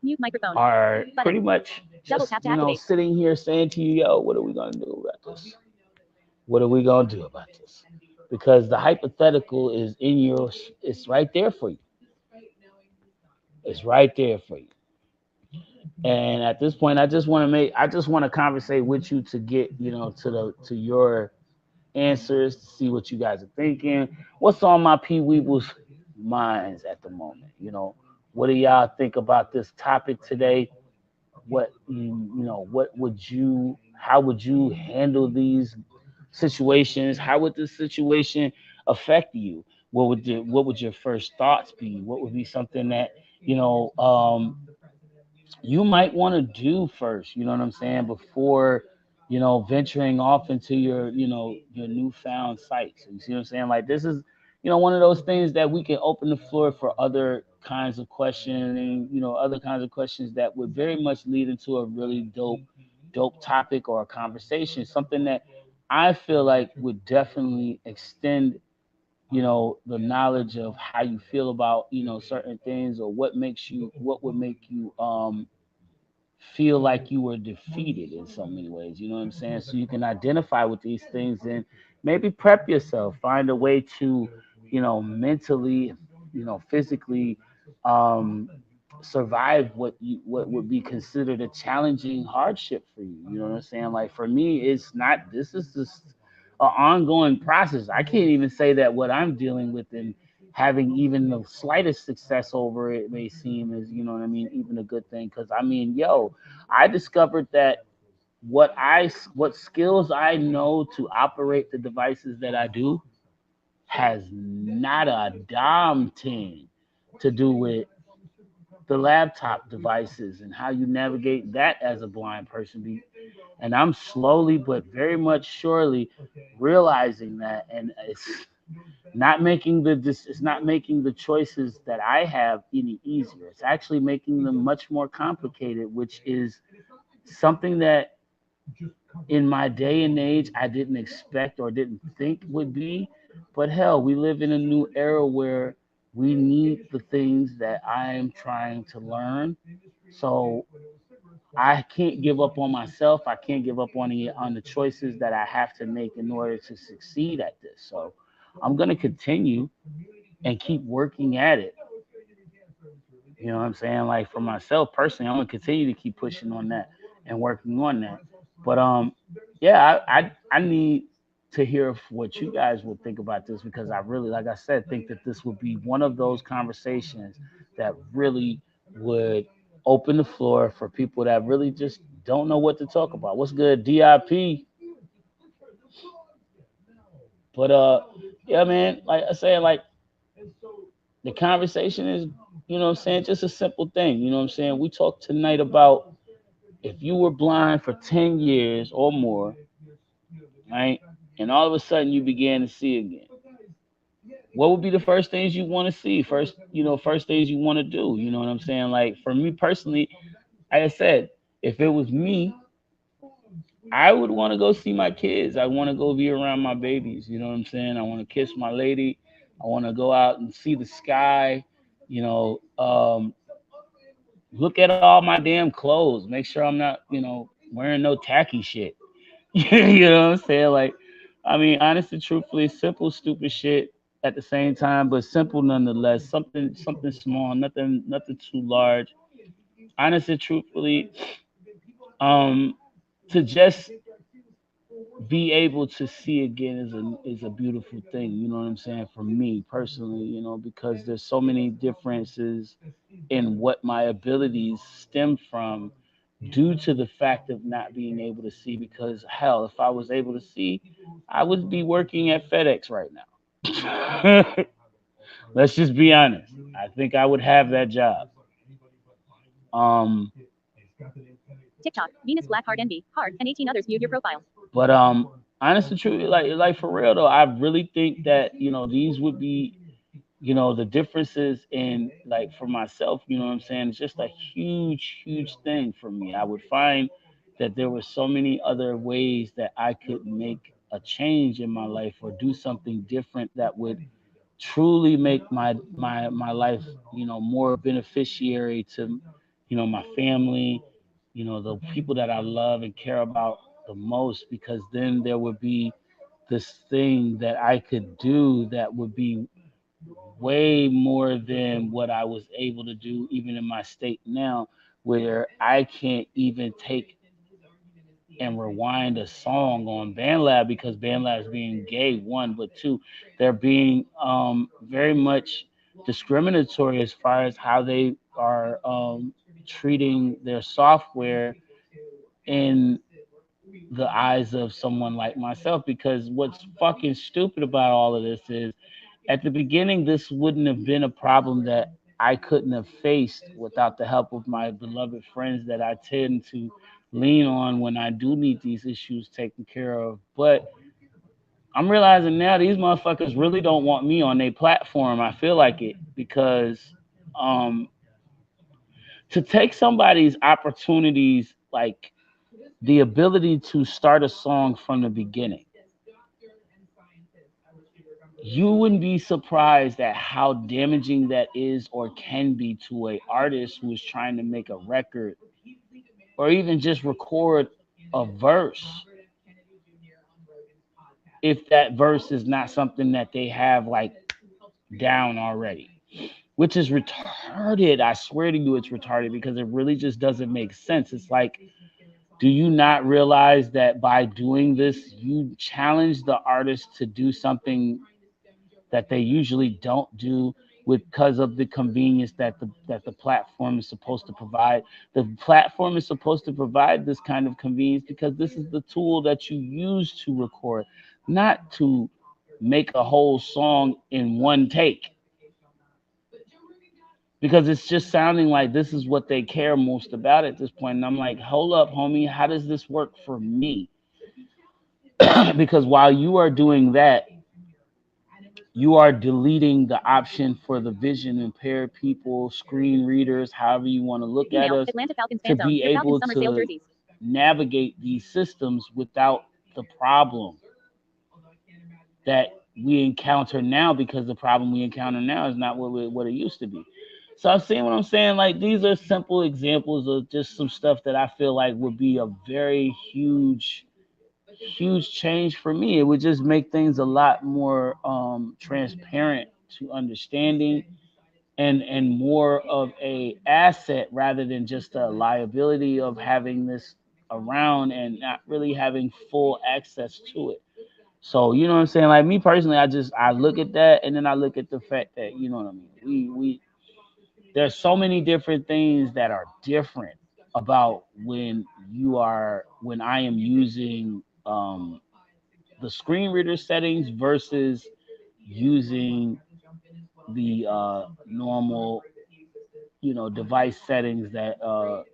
Mute microphone. are Button. pretty much Double just tap to activate. sitting here saying to you, yo, what are we gonna do about this? What are we gonna do about this? Because the hypothetical is in your, it's right there for you. It's right there for you. And at this point, I just want to conversate with you to get, to your answers, to see what you guys are thinking. What's on my P Weebles minds at the moment? What do y'all think about this topic today? What would you, how would you handle these situations? How would this situation affect you? What would your first thoughts be? What would be something that you know you might want to do first? You know what I'm saying, before venturing off into your newfound sites. You see what I'm saying? Like, this is one of those things that we can open the floor for other kinds of questioning, other kinds of questions that would very much lead into a really dope topic or a conversation, something that I feel like would definitely extend, the knowledge of how you feel about, certain things, or what would make you feel like you were defeated in so many ways. You know what I'm saying? So you can identify with these things and maybe prep yourself, find a way to, mentally, physically, um, survive what would be considered a challenging hardship for you. You know what I'm saying? Like, for me, it's not. This is just an ongoing process. I can't even say that what I'm dealing with and having even the slightest success over it may seem as, what I mean, even a good thing. Because I mean, yo, I discovered that what skills I know to operate the devices that I do has not a damn thing to do with the laptop devices and how you navigate that as a blind person. And I'm slowly but very much surely realizing that, and it's not making the choices that I have any easier. It's actually making them much more complicated, which is something that in my day and age I didn't expect or didn't think would be. But hell, we live in a new era where we need the things that I am trying to learn. So I can't give up on myself. I can't give up on the choices that I have to make in order to succeed at this. So I'm gonna continue and keep working at it. You know what I'm saying? Like, for myself personally, I'm gonna continue to keep pushing on that and working on that. But yeah, I need to hear what you guys would think about this, because I really, like I said, think that this would be one of those conversations that really would open the floor for people that really just don't know what to talk about. What's good, DIP? But yeah, man, like I said, like, the conversation is, what I'm saying, just a simple thing. You know what I'm saying? We talked tonight about, if you were blind for 10 years or more, right? And all of a sudden you began to see again. What would be the first things you want to see? First things you want to do. You know what I'm saying? Like, for me personally, like I said, if it was me, I would want to go see my kids. I want to go be around my babies. You know what I'm saying? I want to kiss my lady. I want to go out and see the sky. You know, look at all my damn clothes. Make sure I'm not, wearing no tacky shit. You know what I'm saying? Like, I mean, honestly, truthfully, simple, stupid shit at the same time, but simple nonetheless. Something small, nothing too large. Honestly, truthfully, um, to just be able to see again is a beautiful thing. You know what I'm saying? For me personally, because there's so many differences in what my abilities stem from due to the fact of not being able to see. Because hell, if I was able to see, I would be working at FedEx right now. Let's just be honest. I think I would have that job. Um, TikTok, Venus Black Heart Envy, Heart, and 18 others viewed your profile. but honestly, truly, like for real though, I really think that these would be the differences in, like, for myself. You know what I'm saying? It's just a huge, huge thing for me. I would find that there were so many other ways that I could make a change in my life or do something different that would truly make my life more beneficiary to my family, the people that I love and care about the most, because then there would be this thing that I could do that would be way more than what I was able to do even in my state now, where I can't even take and rewind a song on BandLab because BandLab is being gay, one, but two, they're being very much discriminatory as far as how they are treating their software in the eyes of someone like myself. Because what's fucking stupid about all of this is, at the beginning, this wouldn't have been a problem that I couldn't have faced without the help of my beloved friends that I tend to lean on when I do need these issues taken care of. But I'm realizing now these motherfuckers really don't want me on their platform. I feel like it because um, to take somebody's opportunities, like the ability to start a song from the beginning, you wouldn't be surprised at how damaging that is or can be to a artist who is trying to make a record or even just record a verse, if that verse is not something that they have like down already, which is retarded. I swear to you it's retarded because it really just doesn't make sense. It's like, do you not realize that by doing this you challenge the artist to do something that they usually don't do, because of the convenience that the platform is supposed to provide. The platform is supposed to provide this kind of convenience because this is the tool that you use to record, not to make a whole song in one take. Because it's just sounding like this is what they care most about at this point. And I'm like, hold up, homie, how does this work for me? Because while you are doing that, you are deleting the option for the vision impaired people, screen readers, however you want to look at Email, us, Atlanta Falcons to fan zone, be your Falcons able summer sale to jerseys. navigate these systems without the problem that we encounter now, because the problem we encounter now is not what it used to be. So I'm seeing what I'm saying. Like, these are simple examples of just some stuff that I feel like would be a very huge, huge change for me. It would just make things a lot more transparent to understanding, and more of a asset rather than just a liability of having this around and not really having full access to it. So you know what I'm saying? Like, me personally, I look at that, and then I look at the fact that, you know what I mean, we there's so many different things that are different about when I am using the screen reader settings versus using the normal device settings that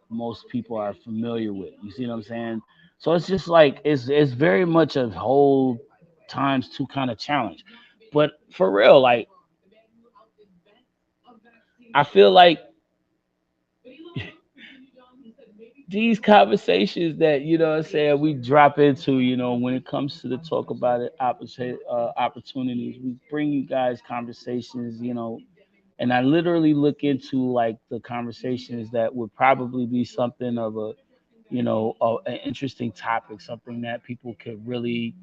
most people are familiar with. You see what I'm saying? So it's just like it's very much a whole times two kind of challenge. But for real, like, I feel like these conversations that, what I'm saying, we drop into, when it comes to the talk about it, opportunities, we bring you guys conversations, and I literally look into like the conversations that would probably be something of an interesting topic, something that people could really,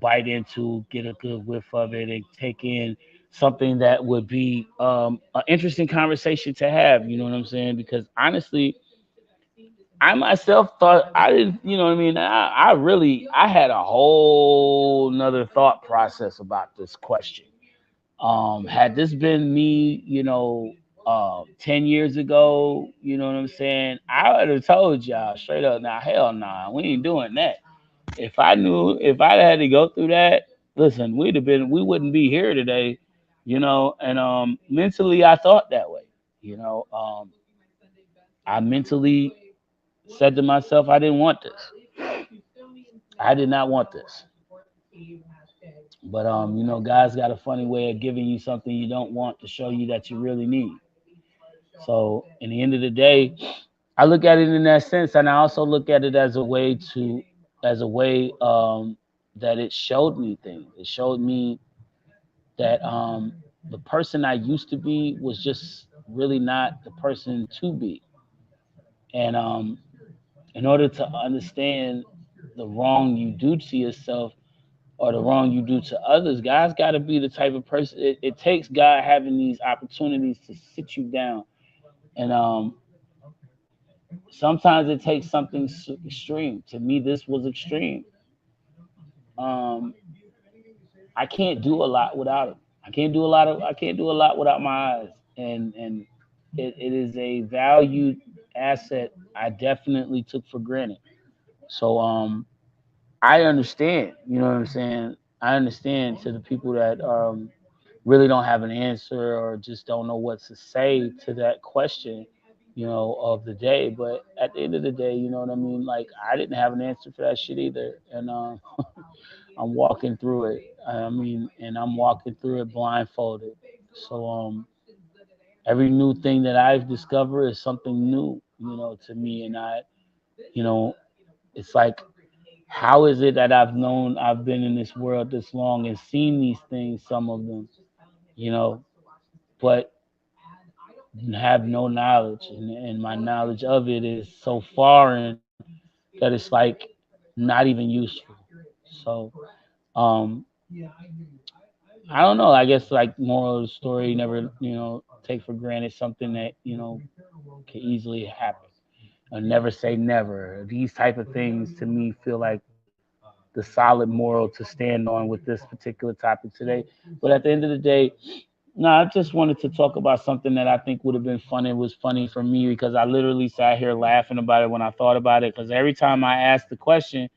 bite into, get a good whiff of it, and take in something that would be an interesting conversation to have. You know what I'm saying? Because honestly, I myself thought I didn't, you know what I mean? I had a whole nother thought process about this question. Had this been me, 10 years ago, you know what I'm saying? I would have told y'all straight up, now, hell nah, we ain't doing that. If I had to go through that, listen, we wouldn't be here today, and mentally I thought that way, you know. I mentally said to myself, I didn't want this. I did not want this. But God's got a funny way of giving you something you don't want to show you that you really need. So in the end of the day, I look at it in that sense, and I also look at it as a way that it showed me things. It showed me that the person I used to be was just really not the person to be. And in order to understand the wrong you do to yourself or the wrong you do to others, God's got to be the type of person. It takes God having these opportunities to sit you down, and sometimes it takes something extreme. To me, this was extreme. Um, I can't do a lot without him. I can't do a lot without my eyes, and it is a valued asset I definitely took for granted. So I understand. You know what I'm saying? I understand to the people that really don't have an answer or just don't know what to say to that question, of the day. But at the end of the day, you know what I mean? Like, I didn't have an answer for that shit either. And I'm walking through it. I mean, and I'm walking through it blindfolded. So every new thing that I've discovered is something new, to me. And you know, it's like, how is it that I've been in this world this long and seen these things, some of them, you know, but have no knowledge, and my knowledge of it is so foreign that it's like not even useful. So um I don't know. I guess, like, moral of the story, never, take for granted something that, can easily happen. Never say never. These type of things to me feel like the solid moral to stand on with this particular topic today. But at the end of the day, no, I just wanted to talk about something that I think would have been funny. It was funny for me because I literally sat here laughing about it when I thought about it. Because every time I asked the question,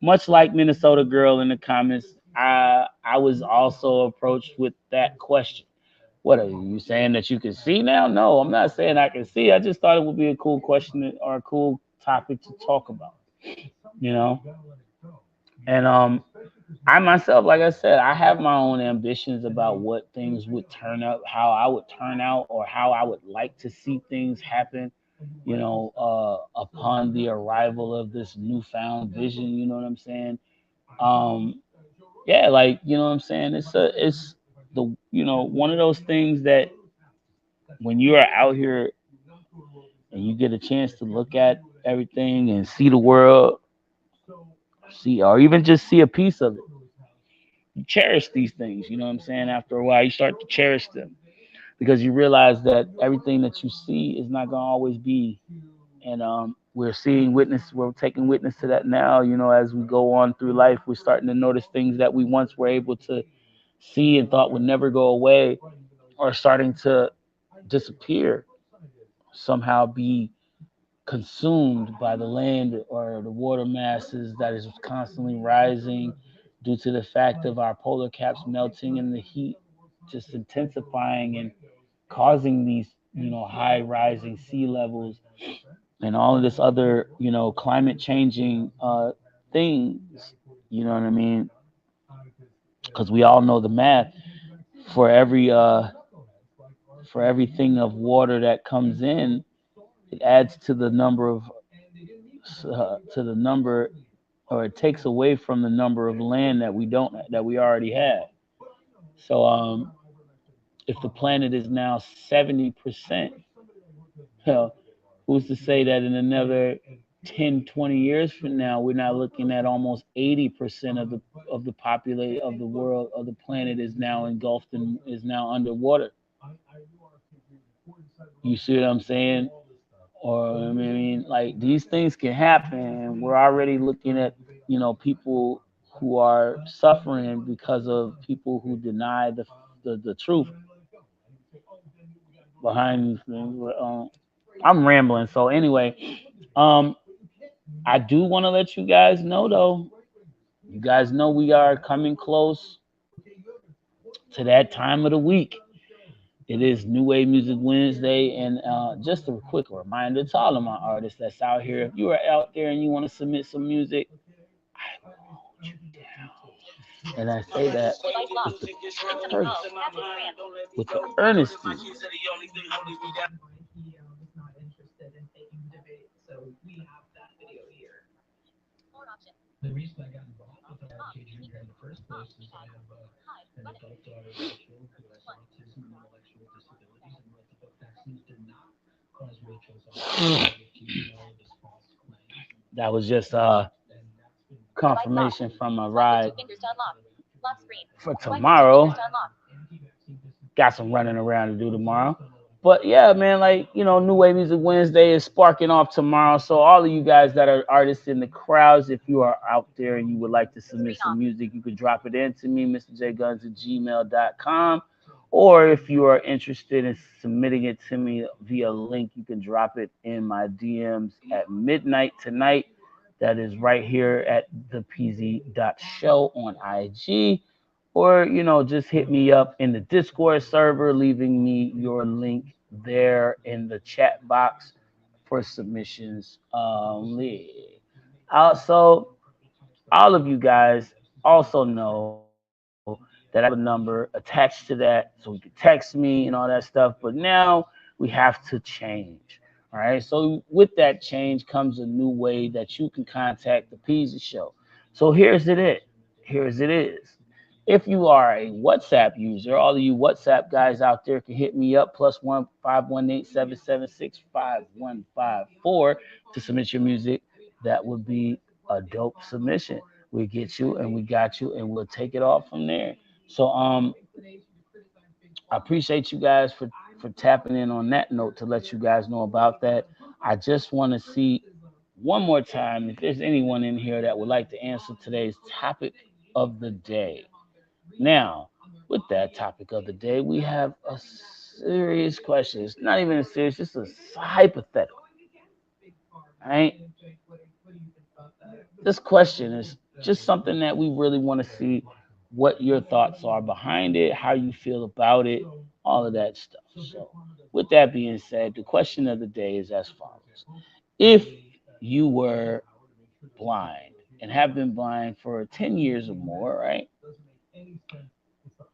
much like Minnesota Girl in the comments, I was also approached with that question. What are you saying, that you can see now? No, I'm not saying I can see. I just thought it would be a cool question or a cool topic to talk about. You know, and I myself, like I said, I have my own ambitions about what things would turn out, how I would turn out, or how I would like to see things happen. Upon the arrival of this newfound vision. You know what I'm saying? Um, yeah, like, you know what I'm saying. It's the one of those things that when you are out here and you get a chance to look at everything and see the world, see, or even just see a piece of it, you cherish these things. You know what I'm saying? After a while, you start to cherish them because you realize that everything that you see is not going to always be. And we're taking witness to that now. As we go on through life, we're starting to notice things that we once were able to see and thought would never go away are starting to disappear, somehow be consumed by the land or the water masses that is constantly rising due to the fact of our polar caps melting and the heat just intensifying and causing these high rising sea levels and all of this other climate changing things. You know what I mean? Because we all know the math for everything of water that comes in, it adds to the number of to the number, or it takes away from the number of land that we already have. So if the planet is now 70%, hell, who's to say that in another 10, 20 years from now, we're not looking at almost 80% of the population of the world, of the planet, is now engulfed and is now underwater. You see what I'm saying? Or I mean, like these things can happen, and we're already looking at people who are suffering because of people who deny the truth behind these things. But, I'm rambling. So anyway, um, I do want to let you guys know though. You guys know we are coming close to that time of the week. It is New Wave Music Wednesday, and just a quick reminder to all of my artists that's out here. If you are out there and you want to submit some music, I will hold you down. And I say that with the courtesy, with the earnesty. That was just confirmation from my ride for tomorrow. Got some running around to do tomorrow. But yeah, man, like, New Wave Music Wednesday is sparking off tomorrow. So all of you guys that are artists in the crowds, if you are out there and you would like to submit some music, you could drop it in to me, mrjguns@gmail.com. Or if you are interested in submitting it to me via link, you can drop it in my DMs at midnight tonight. That is right here at the PZ.show on IG. Or, just hit me up in the Discord server, leaving me your link there in the chat box for submissions only. Also, all of you guys also know that I have a number attached to that so you can text me and all that stuff. But now we have to change. All right. So with that change comes a new way that you can contact the Peasy Show. So Here's it is. If you are a WhatsApp user, all of you WhatsApp guys out there can hit me up +1 518-776-5154 to submit your music. That would be a dope submission. We get you and we got you and we'll take it off from there. So I appreciate you guys for tapping in on that note to let you guys know about that. I just want to see one more time if there's anyone in here that would like to answer today's topic of the day. Now, with that topic of the day, we have a serious question. It's not even a serious, it's a hypothetical. Right? This question is just something that we really want to see what your thoughts are behind it, how you feel about it, all of that stuff. So, with that being said, the question of the day is as follows. If you were blind and have been blind for 10 years or more, right?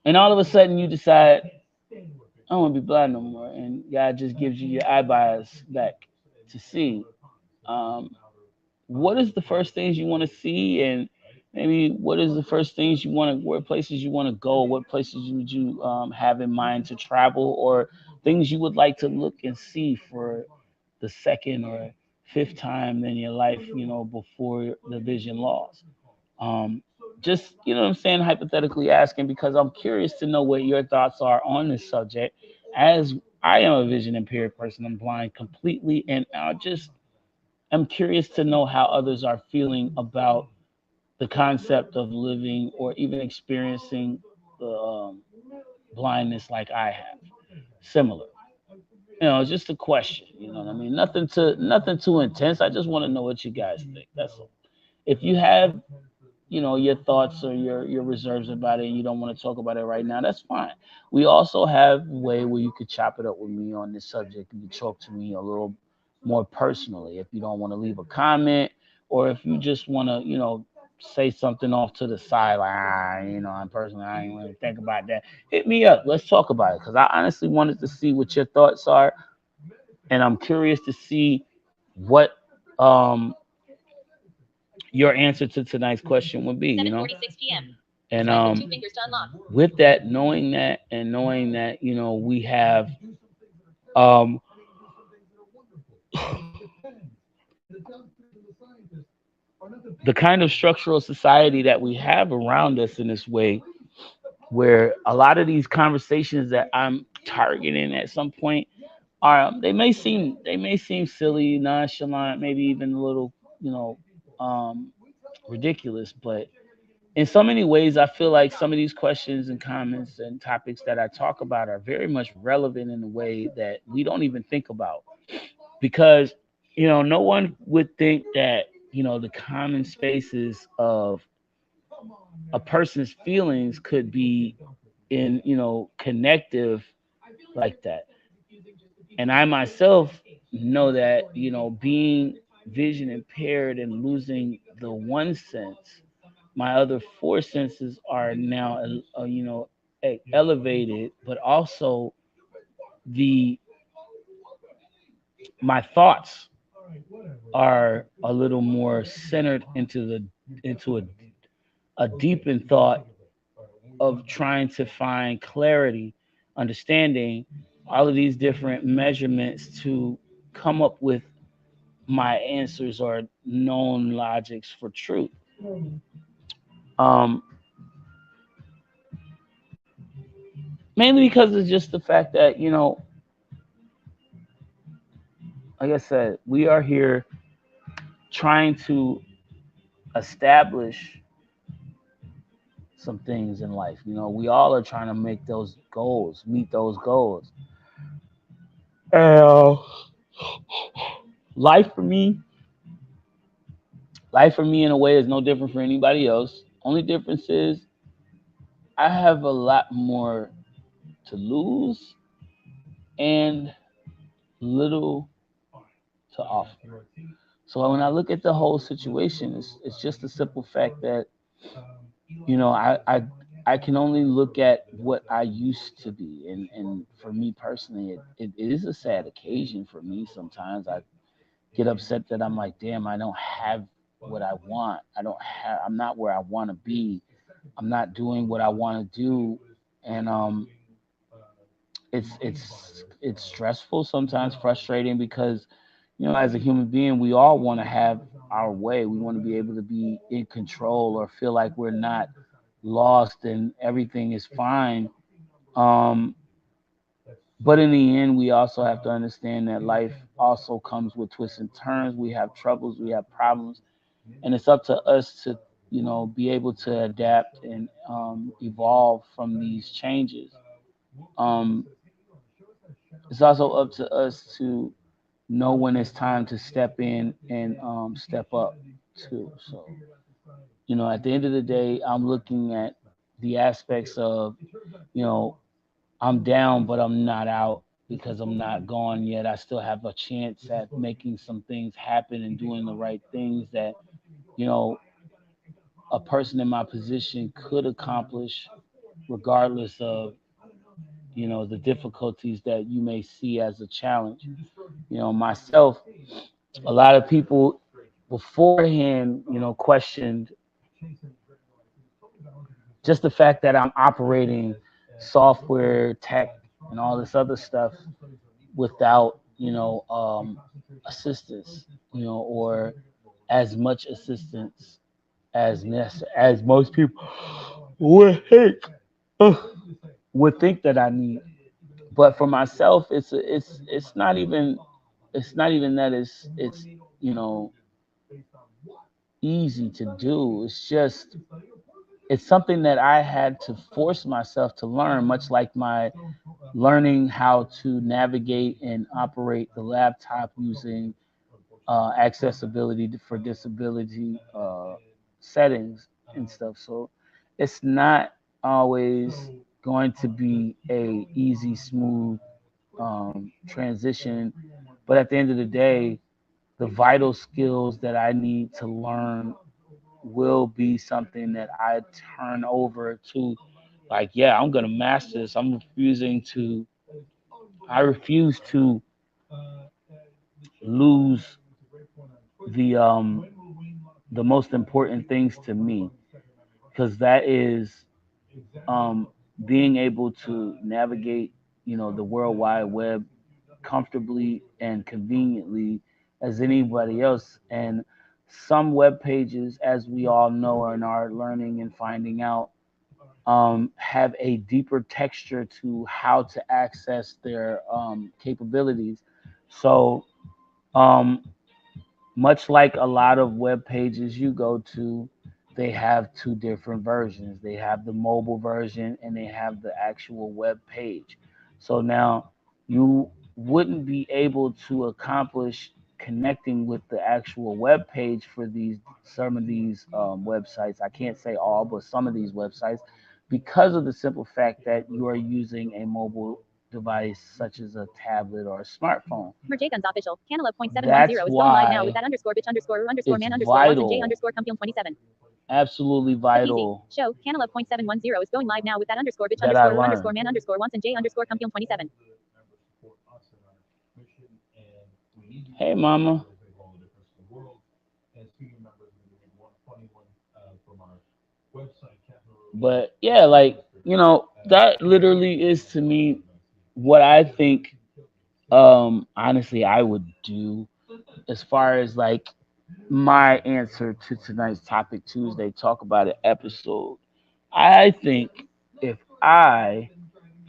And all of a sudden you decide, I don't want to be blind no more. And God just gives you your eyeballs back to see. Um, what is the first things you want to see? And maybe what is the first things you want to, where places you want to go? What places would you have in mind to travel, or things you would like to look and see for the second or fifth time in your life, before the vision loss? Um, just, what I'm saying, hypothetically asking, because I'm curious to know what your thoughts are on this subject. As I am a vision impaired person, I'm blind completely, and I'm curious to know how others are feeling about the concept of living or even experiencing the blindness like I have. Similar, just a question. You know what I mean? Nothing too intense. I just want to know what you guys think. That's all. If you have your thoughts or your reserves about it and you don't want to talk about it right now, that's fine. We also have a way where you could chop it up with me on this subject. You can talk to me a little more personally if you don't want to leave a comment, or if you just want to say something off to the side, like I'm personally, I ain't really think about that. Hit me up, let's talk about it, because I honestly wanted to see what your thoughts are, and I'm curious to see what um your answer to tonight's question would be, 7:46 p.m. And Swipe with 2 fingers to unlock. with that, knowing that, we have um the kind of structural society that we have around us in this way, where a lot of these conversations that I'm targeting at some point are they may seem silly, nonchalant, maybe even a little, you know, um, ridiculous, but in so many ways, I feel like some of these questions and comments and topics that I talk about are very much relevant in a way that we don't even think about because, no one would think that, the common spaces of a person's feelings could be in, connective like that. And I myself know that, being vision impaired and losing the one sense, my other four senses are now, elevated, but also the my thoughts are a little more centered into a deepened thought of trying to find clarity, understanding all of these different measurements to come up with my answers or known logics for truth. Um, Mainly because it's just the fact that, like I said, we are here trying to establish some things in life. We all are trying to make those goals, meet those goals. Uh, life for me, life for me in a way is no different for anybody else. Only difference is I have a lot more to lose and little to offer. So when I look at the whole situation, it's just the simple fact that I can only look at what I used to be, and for me personally, it is a sad occasion for me. Sometimes I get upset that I'm like, damn, I don't have what I want. I'm not where I want to be. I'm not doing what I want to do, and it's stressful sometimes, frustrating because as a human being, we all want to have our way. We want to be able to be in control or feel like we're not lost and everything is fine. Um, but in the end, we also have to understand that life also comes with twists and turns. We have troubles, we have problems, and it's up to us to, be able to adapt and evolve from these changes. Um, it's also up to us to know when it's time to step in and step up too. So, at the end of the day, I'm looking at the aspects of, you know, I'm down, but I'm not out because I'm not gone yet. I still have a chance at making some things happen and doing the right things that, you know, a person in my position could accomplish regardless of, the difficulties that you may see as a challenge. Myself, a lot of people beforehand, questioned just the fact that I'm operating software, tech, and all this other stuff without, assistance, or as much assistance as most people would think, would think that I need. But for myself, it's not even that it's you know easy to do. It's something that I had to force myself to learn, much like my learning how to navigate and operate the laptop using accessibility for disability settings and stuff. So it's not always going to be a easy, smooth transition. But at the end of the day, the vital skills that I need to learn will be something that I turn over to, like, yeah, I'm gonna master this. I refuse to lose the um the most important things to me, because that is um being able to navigate, the World Wide Web comfortably and conveniently as anybody else. And some web pages, as we all know and are learning and finding out, have a deeper texture to how to access their capabilities. So, um, much like a lot of web pages you go to, they have two different versions. They have the mobile version and they have the actual web page. So now you wouldn't be able to accomplish connecting with the actual web page for these some of these websites. I can't say all, but some of these websites, because of the simple fact that you are using a mobile device such as a tablet or a smartphone. Gunz official. Cantaloupe .710 That's is going live now why with that underscore bitch underscore underscore it's man underscore wants and J vital, underscore Cumpium 27. absolutely The PZ vital show Cantaloupe .710 is going live now with that underscore bitch that I underscore underscore learned. man underscore wants and J underscore Cumpium 27. Hey, mama. But yeah, like, that literally is to me what I think honestly I would do as far as like my answer to tonight's topic Tuesday talk about an episode. I think if I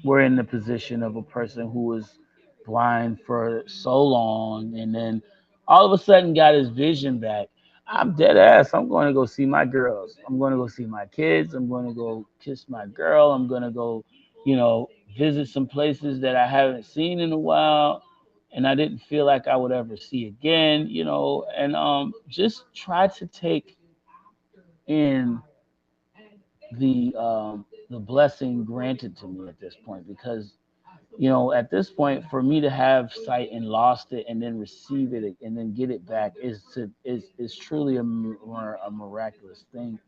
were in the position of a person who was blind for so long and then all of a sudden got his vision back, I'm dead ass. I'm going to go see my girls. I'm going to go see my kids. I'm going to go kiss my girl. I'm going to go, visit some places that I haven't seen in a while and I didn't feel like I would ever see again, and just try to take in the blessing granted to me at this point because at this point for me to have sight and lost it and then receive it and then get it back is truly a miraculous thing.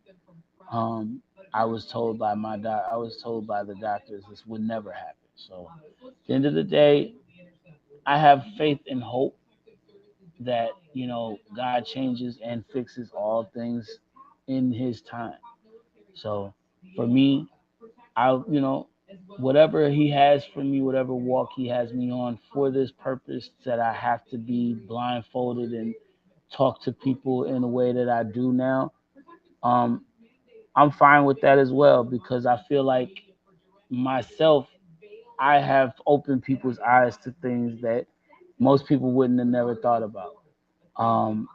I was told by I was told by the doctors this would never happen. So at the end of the day, I have faith and hope that God changes and fixes all things in His time. So for me, whatever He has for me, whatever walk He has me on for this purpose, that I have to be blindfolded and talk to people in the way that I do now. Um, I'm fine with that as well because I feel like myself, I have opened people's eyes to things that most people wouldn't have never thought about. Um,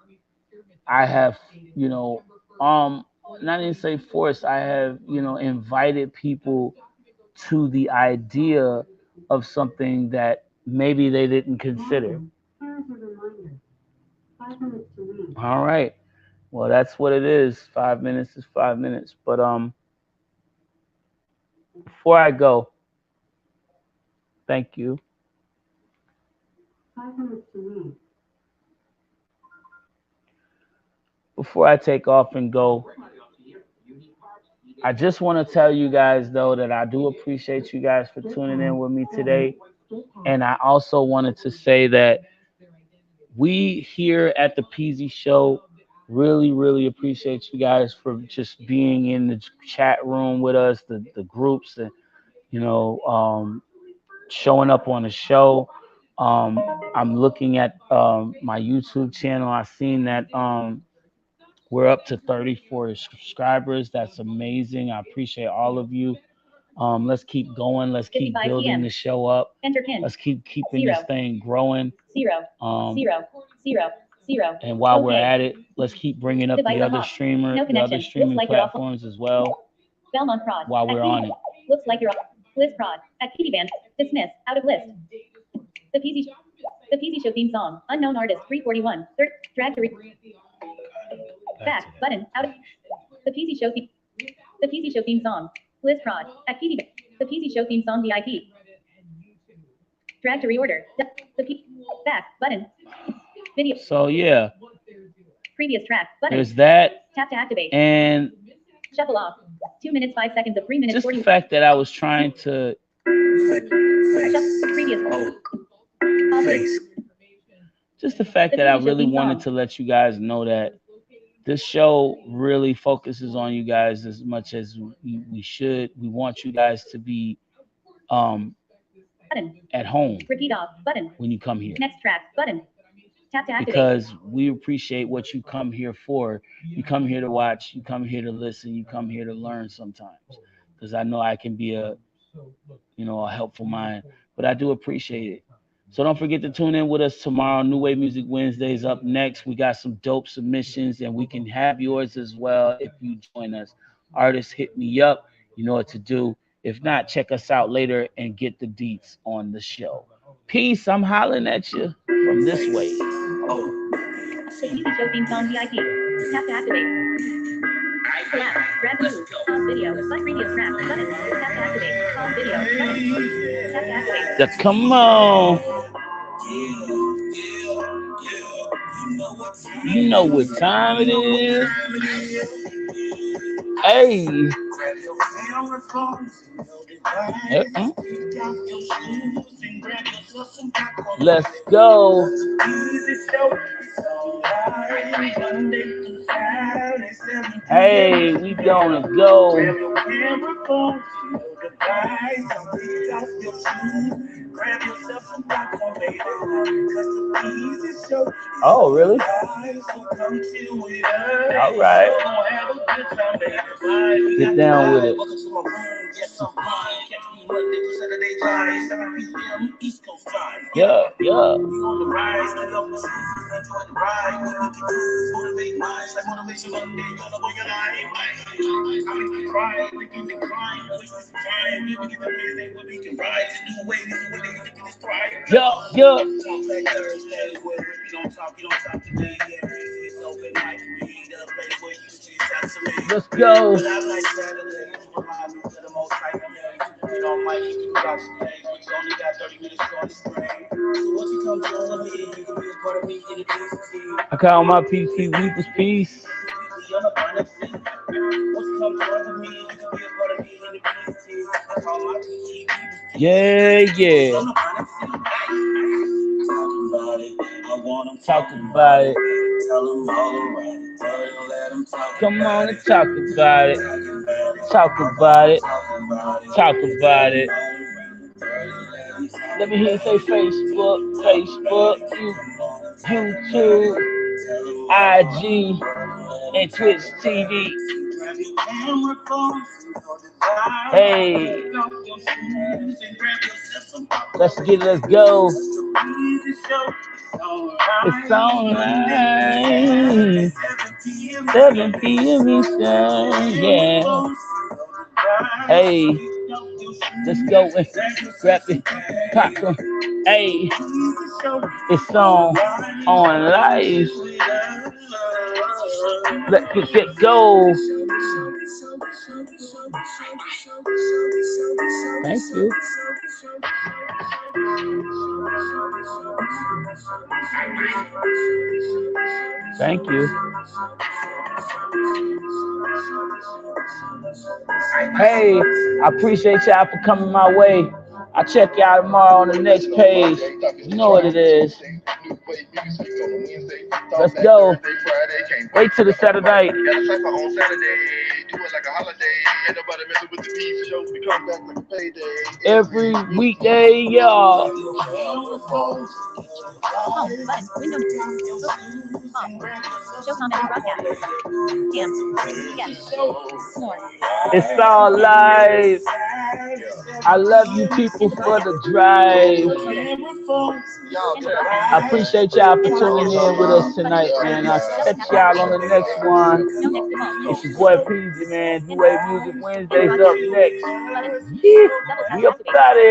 I have, you know, um, not even say forced. I have, invited people to the idea of something that maybe they didn't consider. All right. Well, that's what it is. 5 minutes is 5 minutes. But before I go, thank you. Before I take off and go, I just want to tell you guys though that I do appreciate you guys for tuning in with me today. And I also wanted to say that we here at the PZ Show really, really appreciate you guys for just being in the chat room with us, the groups, and you know, showing up on the show. I'm looking at my YouTube channel. I've seen that we're up to 34 subscribers. That's amazing. I appreciate all of you. Let's keep going. Let's keep building the show up. Let's keeping this thing growing. And while we're at it, let's keep bringing up the other streaming platforms as well. Belmont Prod. While we're on it. Looks like you're off. List Prod. At PD Band. Dismiss. Out of list. The PZ. The PZ Show theme song. Unknown artist. 341. Third. Drag to back button. Out of the PZ Show theme. The PZ Show theme song. List Prod. At PD Band. The PZ Show theme song. VIP. Drag to reorder. The P. Back button. Video. So yeah. Previous track. Button. There's that. Tap to activate. And shuffle off. 2 minutes 5 seconds of 3 minutes just 40. the fact that I was trying to Previous. just the fact that I really wanted to let you guys know that this show really focuses on you guys as much as we should. We want you guys to be button. At home. Repeat off. Button. When you come here. Next track. Button. Tap to activate. Because we appreciate what you come here for. You come here to watch. You come here to listen. You come here to learn sometimes. because I know I can be a helpful mind. But I do appreciate it. So don't forget to tune in with us tomorrow. New Wave Music Wednesdays up next. We got some dope submissions, and we can have yours as well if you join us. Artists, hit me up. You know what to do. If not, check us out later and get the deets on the show. Peace. I'm hollering at you from this way. TV show theme song VIP. Tap to activate. Collab. Grab move. Pause video. Select previous track. Button. Tap to activate. Pause video. Button. Tap to activate. Just come on. You know what time it is. Hey. Let's go. Hey, we gonna go. Oh, really? All right. Get down with it. Yeah, yeah. Yeah, yeah. Let's go. I call my PC Weepers Peace. Yeah, yeah. Talk about it. Come on and talk about it. Talk about it. Talk about it. Let me hear you say Facebook, YouTube, IG, and Twitch TV. Hey, let's go. It's alright. 7 p.m. Eastern, yeah. Hey, let's go and grab it, popcorn. Hey, it's on live. Let's get go. Thank you. Thank you. Hey, I appreciate y'all for coming my way. I'll check y'all tomorrow on the next page. You know what it is. Let's go. Wait till the Saturday. Every weekday, y'all. It's all live. I love you people for the drive. I appreciate y'all for tuning in with us tonight, man. I'll catch y'all on the next one. It's your boy Peasy, man. New Wave Music Wednesdays up next. Yeah, we up out of here.